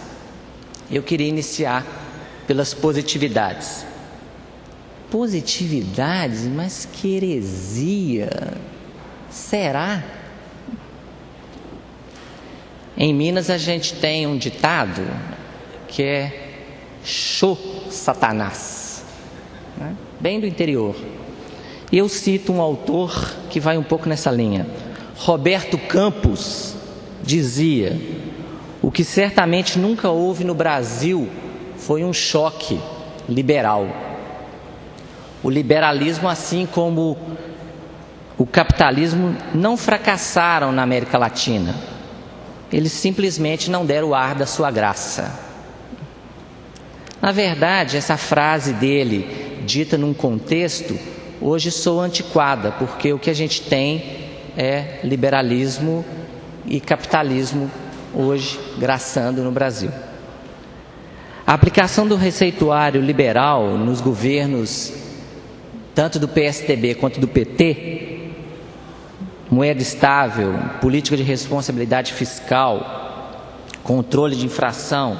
Eu queria iniciar pelas positividades. Positividades? Mas que heresia! Será? Em Minas a gente tem um ditado que é "Xô Satanás", né? Bem do interior. E eu cito um autor que vai um pouco nessa linha. Roberto Campos dizia: "O que certamente nunca houve no Brasil foi um choque liberal". O liberalismo, assim como o capitalismo, não fracassaram na América Latina. Eles simplesmente não deram o ar da sua graça. Na verdade, essa frase dele, dita num contexto, hoje soa antiquada, porque o que a gente tem é liberalismo e capitalismo hoje graçando no Brasil. A aplicação do receituário liberal nos governos tanto do PSDB quanto do PT, moeda estável, política de responsabilidade fiscal, controle de infração,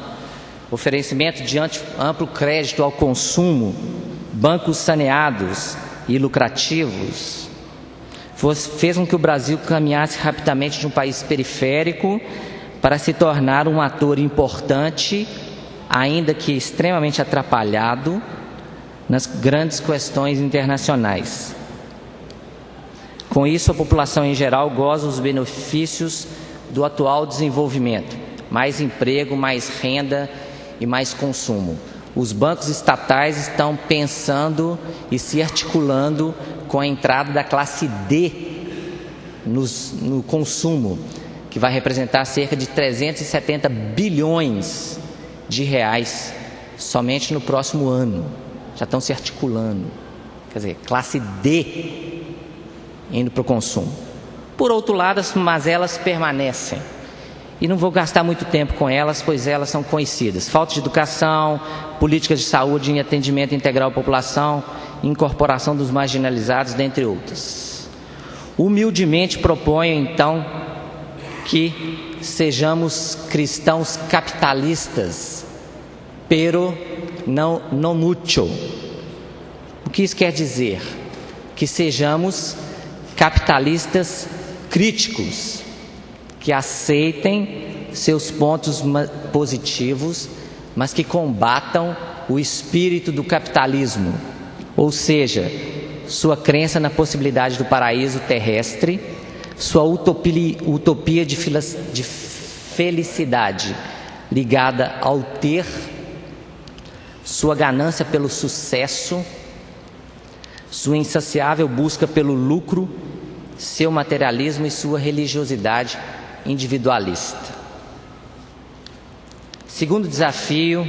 oferecimento de amplo crédito ao consumo, bancos saneados e lucrativos, fez com que o Brasil caminhasse rapidamente de um país periférico para se tornar um ator importante, ainda que extremamente atrapalhado, nas grandes questões internacionais. Com isso, a população em geral goza dos benefícios do atual desenvolvimento: mais emprego, mais renda e mais consumo. Os bancos estatais estão pensando e se articulando com a entrada da classe D no consumo, que vai representar cerca de 370 bilhões de reais somente no próximo ano. Já estão se articulando. Quer dizer, classe D indo para o consumo. Por outro lado, as mazelas permanecem. E não vou gastar muito tempo com elas, pois elas são conhecidas. Falta de educação, políticas de saúde em atendimento integral à população, incorporação dos marginalizados, dentre outras. Humildemente proponho, então, que sejamos cristãos capitalistas, pero não mucho. O que isso quer dizer? Que sejamos capitalistas críticos, que aceitem seus pontos positivos, mas que combatam o espírito do capitalismo, ou seja, sua crença na possibilidade do paraíso terrestre, sua utopia de felicidade ligada ao ter, sua ganância pelo sucesso, sua insaciável busca pelo lucro, seu materialismo e sua religiosidade individualista. Segundo desafio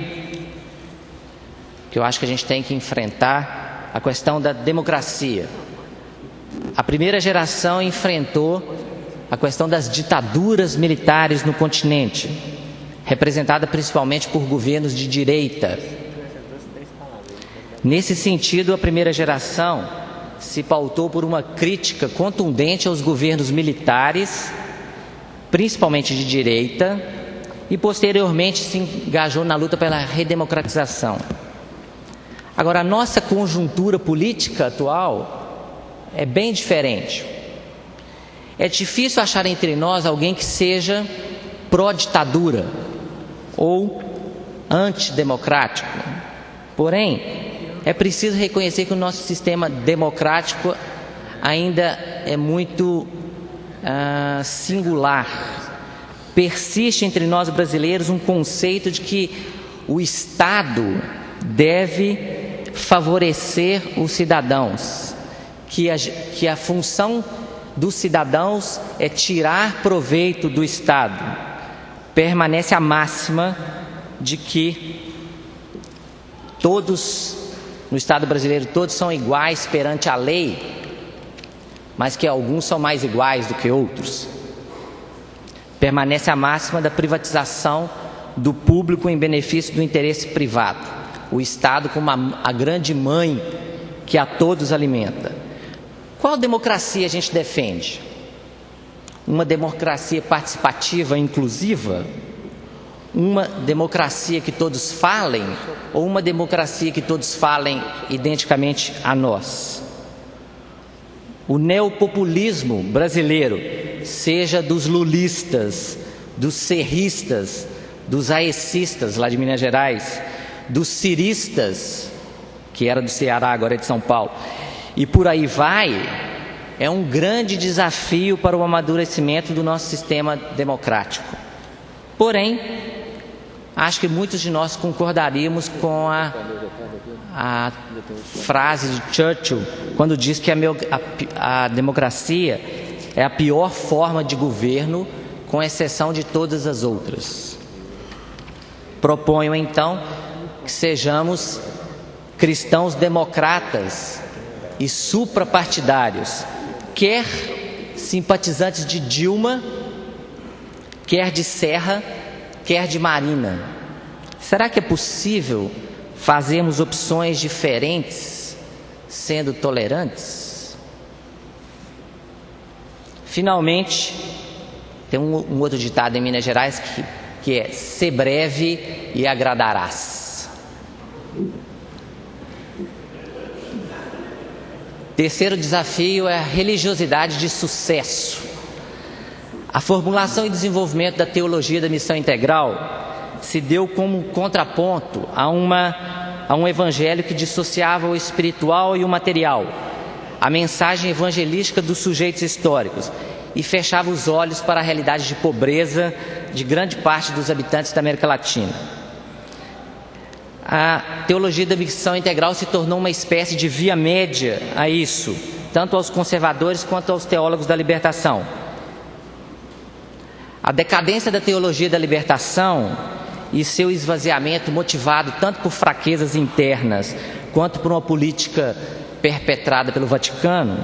que eu acho que a gente tem que enfrentar, a questão da democracia. A primeira geração enfrentou a questão das ditaduras militares no continente, representada principalmente por governos de direita. Nesse sentido, a primeira geração se pautou por uma crítica contundente aos governos militares, principalmente de direita, e posteriormente se engajou na luta pela redemocratização. Agora, a nossa conjuntura política atual é bem diferente. É difícil achar entre nós alguém que seja pró-ditadura ou antidemocrático. Porém, é preciso reconhecer que o nosso sistema democrático ainda é muito singular. Persiste entre nós brasileiros um conceito de que o Estado deve favorecer os cidadãos, que a função dos cidadãos é tirar proveito do Estado. Permanece a máxima de que todos, no Estado brasileiro, todos são iguais perante a lei, mas que alguns são mais iguais do que outros. Permanece a máxima da privatização do público em benefício do interesse privado. O Estado como a grande mãe que a todos alimenta. Qual democracia a gente defende? Uma democracia participativa, inclusiva? Uma democracia que todos falem? Ou uma democracia que todos falem identicamente a nós? O neopopulismo brasileiro, seja dos lulistas, dos serristas, dos aecistas lá de Minas Gerais, dos ciristas, que era do Ceará, agora é de São Paulo, e por aí vai, é um grande desafio para o amadurecimento do nosso sistema democrático. Porém, acho que muitos de nós concordaríamos com a frase de Churchill, quando diz que a democracia é a pior forma de governo, com exceção de todas as outras. Proponho, então, que sejamos cristãos democratas e suprapartidários, quer simpatizantes de Dilma, quer de Serra, quer de Marina. Será que é possível fazermos opções diferentes, sendo tolerantes? Finalmente, tem um outro ditado em Minas Gerais que é: "Sê breve e agradarás". Terceiro desafio é a religiosidade de sucesso. A formulação e desenvolvimento da teologia da missão integral se deu como contraponto a um evangelho que dissociava o espiritual e o material, a mensagem evangelística dos sujeitos históricos, e fechava os olhos para a realidade de pobreza de grande parte dos habitantes da América Latina. A teologia da missão integral se tornou uma espécie de via média a isso, tanto aos conservadores quanto aos teólogos da libertação. A decadência da teologia da libertação e seu esvaziamento, motivado tanto por fraquezas internas quanto por uma política perpetrada pelo Vaticano,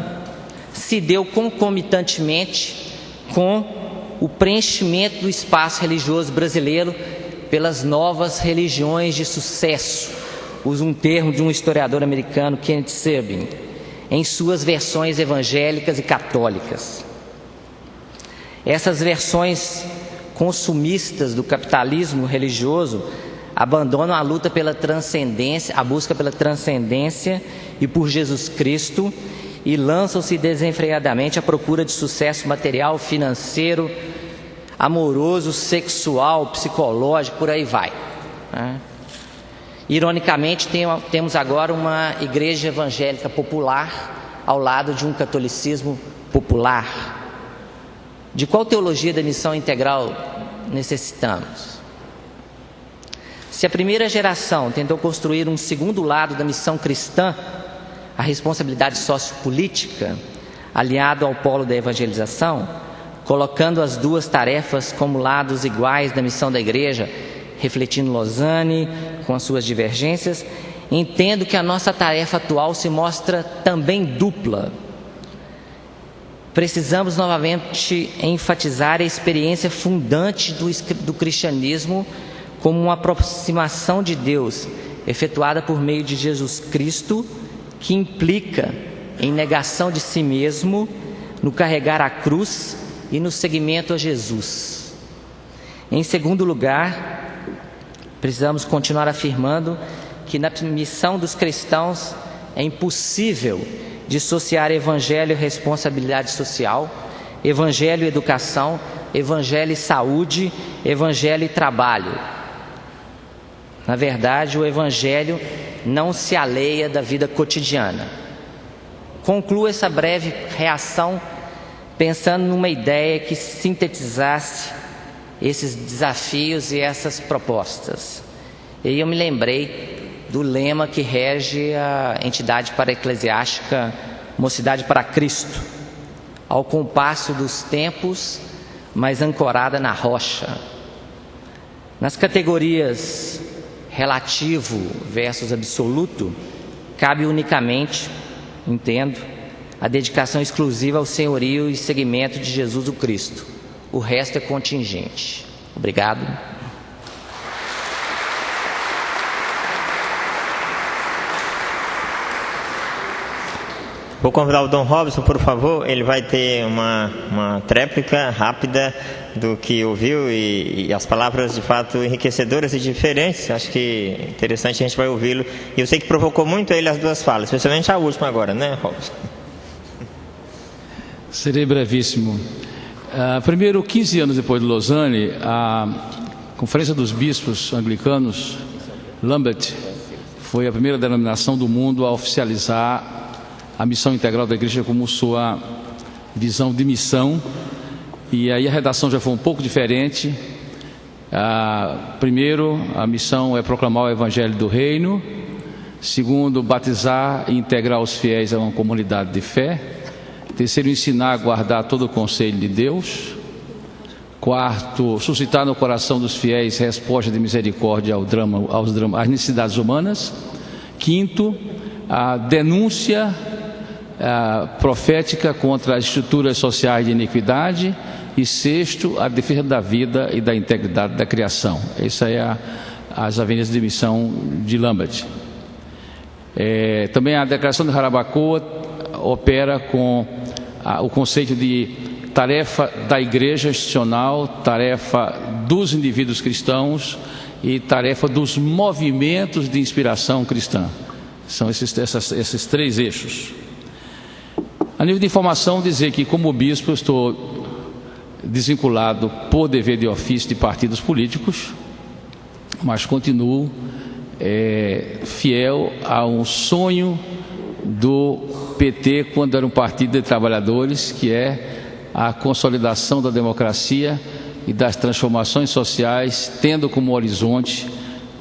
se deu concomitantemente com o preenchimento do espaço religioso brasileiro pelas novas religiões de sucesso, uso um termo de um historiador americano, Kenneth Sabin, em suas versões evangélicas e católicas. Essas versões consumistas do capitalismo religioso abandonam a luta pela transcendência, a busca pela transcendência e por Jesus Cristo, e lançam-se desenfreadamente à procura de sucesso material, financeiro, amoroso, sexual, psicológico, por aí vai. Ironicamente, temos agora uma igreja evangélica popular ao lado de um catolicismo popular. De qual teologia da missão integral necessitamos? Se a primeira geração tentou construir um segundo lado da missão cristã, a responsabilidade sociopolítica, aliado ao polo da evangelização, colocando as duas tarefas como lados iguais da missão da igreja, refletindo Lausanne com as suas divergências, entendo que a nossa tarefa atual se mostra também dupla. Precisamos novamente enfatizar a experiência fundante do cristianismo como uma aproximação de Deus efetuada por meio de Jesus Cristo, que implica em negação de si mesmo, no carregar a cruz e no seguimento a Jesus. Em segundo lugar, precisamos continuar afirmando que na missão dos cristãos é impossível dissociar evangelho e responsabilidade social, evangelho e educação, evangelho e saúde, evangelho e trabalho. Na verdade, o evangelho não se alheia da vida cotidiana. Concluo essa breve reação pensando numa ideia que sintetizasse esses desafios e essas propostas. E eu me lembrei do lema que rege a entidade para-eclesiástica Mocidade para Cristo: ao compasso dos tempos, mas ancorada na rocha. Nas categorias relativo versus absoluto, cabe unicamente, entendo, a dedicação exclusiva ao senhorio e seguimento de Jesus o Cristo. O resto é contingente. Obrigado. Vou convidar o Dom Robson, por favor. Ele vai ter uma tréplica rápida do que ouviu e as palavras de fato enriquecedoras e diferentes. Acho que é interessante, a gente vai ouvi-lo. E eu sei que provocou muito ele as duas falas, especialmente a última agora, né, Robson? Serei brevíssimo. Primeiro, 15 anos depois de Lausanne, a Conferência dos Bispos Anglicanos, Lambeth, foi a primeira denominação do mundo a oficializar a missão integral da igreja como sua visão de missão. E aí a redação já foi um pouco diferente. Primeiro, a missão é proclamar o evangelho do reino. Segundo, batizar e integrar os fiéis a uma comunidade de fé. Terceiro, ensinar a guardar todo o conselho de Deus. Quarto, suscitar no coração dos fiéis resposta de misericórdia às necessidades humanas. Quinto, a denúncia profética contra as estruturas sociais de iniquidade. E sexto, a defesa da vida e da integridade da criação. Essa é as avenidas de missão de Lambeth. Também a declaração de Jarabacoa opera com o conceito de tarefa da igreja institucional, tarefa dos indivíduos cristãos e tarefa dos movimentos de inspiração cristã. São esses três eixos. A nível de informação, dizer que como bispo eu estou desvinculado por dever de ofício de partidos políticos, mas continuo fiel a um sonho do PT quando era um partido de trabalhadores, que é a consolidação da democracia e das transformações sociais, tendo como horizonte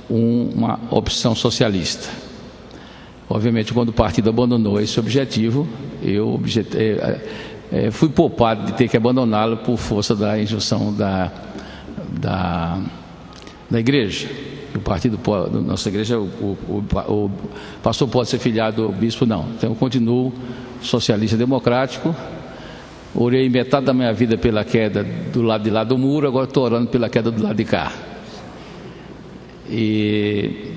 uma opção socialista. Obviamente, quando o partido abandonou esse objetivo, eu fui poupado de ter que abandoná-lo por força da injunção da igreja. O partido, da nossa igreja, o pastor pode ser filiado ao bispo, não. Então eu continuo socialista democrático. Orei metade da minha vida pela queda do lado de lá do muro, agora estou orando pela queda do lado de cá. E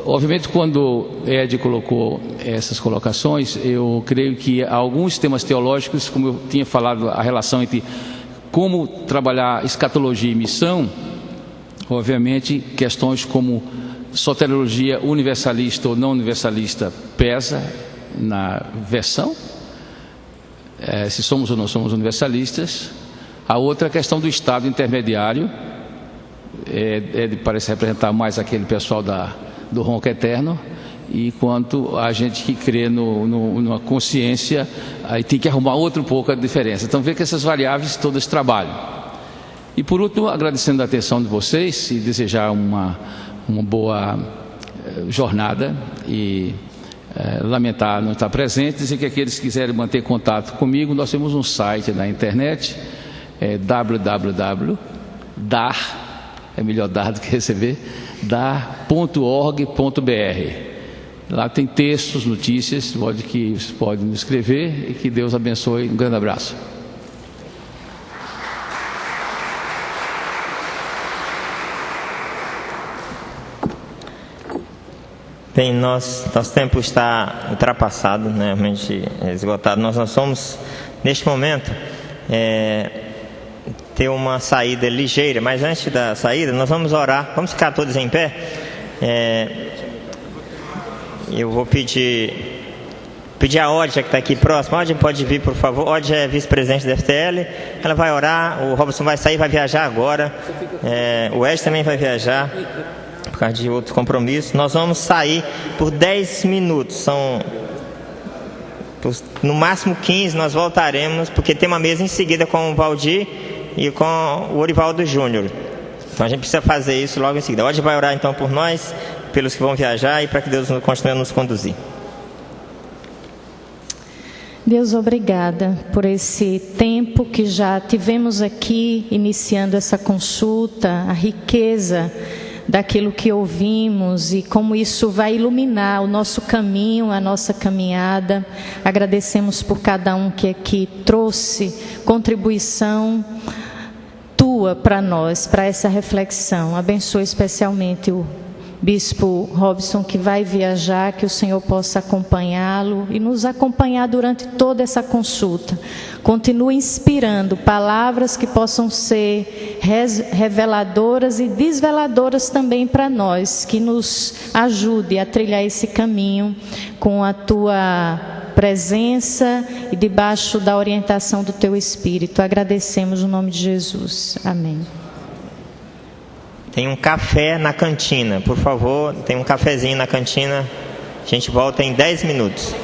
obviamente, quando Ed colocou essas colocações, eu creio que alguns temas teológicos, como eu tinha falado, a relação entre como trabalhar escatologia e missão, obviamente, questões como soteriologia universalista ou não universalista pesa na versão, se somos ou não somos universalistas. A outra questão do estado intermediário, ele parece representar mais aquele pessoal do ronco eterno, e quanto a gente que crê numa consciência, aí tem que arrumar outro pouco a diferença. Então vê que essas variáveis todas trabalham. E por último, agradecendo a atenção de vocês e desejar uma boa jornada e lamentar não estar presentes, e que aqueles que quiserem manter contato comigo, nós temos um site na internet, www.dar, é melhor dar do que receber, dar.org.br. Lá tem textos, notícias, que vocês podem nos escrever, e que Deus abençoe. Um grande abraço. Bem, nosso tempo está ultrapassado, né, realmente esgotado. Nós somos, neste momento, ter uma saída ligeira, mas antes da saída, nós vamos orar. Vamos ficar todos em pé? Eu vou pedir a Ódia, que está aqui próximo. Ódia, pode vir, por favor. Ódia é vice-presidente da FTL. Ela vai orar. O Robson vai sair, vai viajar agora. O Ed também vai viajar por causa de outros compromissos. Nós vamos sair por 10 minutos. No máximo 15 nós voltaremos, porque tem uma mesa em seguida com o Valdir e com o Orivaldo Júnior. Então a gente precisa fazer isso logo em seguida. Hoje vai orar então por nós, pelos que vão viajar, e para que Deus continue a nos conduzir. Deus, obrigada por esse tempo que já tivemos aqui, iniciando essa consulta, a riqueza daquilo que ouvimos e como isso vai iluminar o nosso caminho, a nossa caminhada. Agradecemos por cada um que aqui trouxe contribuição tua para nós, para essa reflexão. Abençoe especialmente o Bispo Robson, que vai viajar, que o Senhor possa acompanhá-lo e nos acompanhar durante toda essa consulta. Continue inspirando palavras que possam ser reveladoras e desveladoras também para nós, que nos ajude a trilhar esse caminho com a tua presença e debaixo da orientação do teu Espírito. Agradecemos no nome de Jesus. Amém. Tem um café na cantina, por favor, tem um cafezinho na cantina. A gente volta em 10 minutos.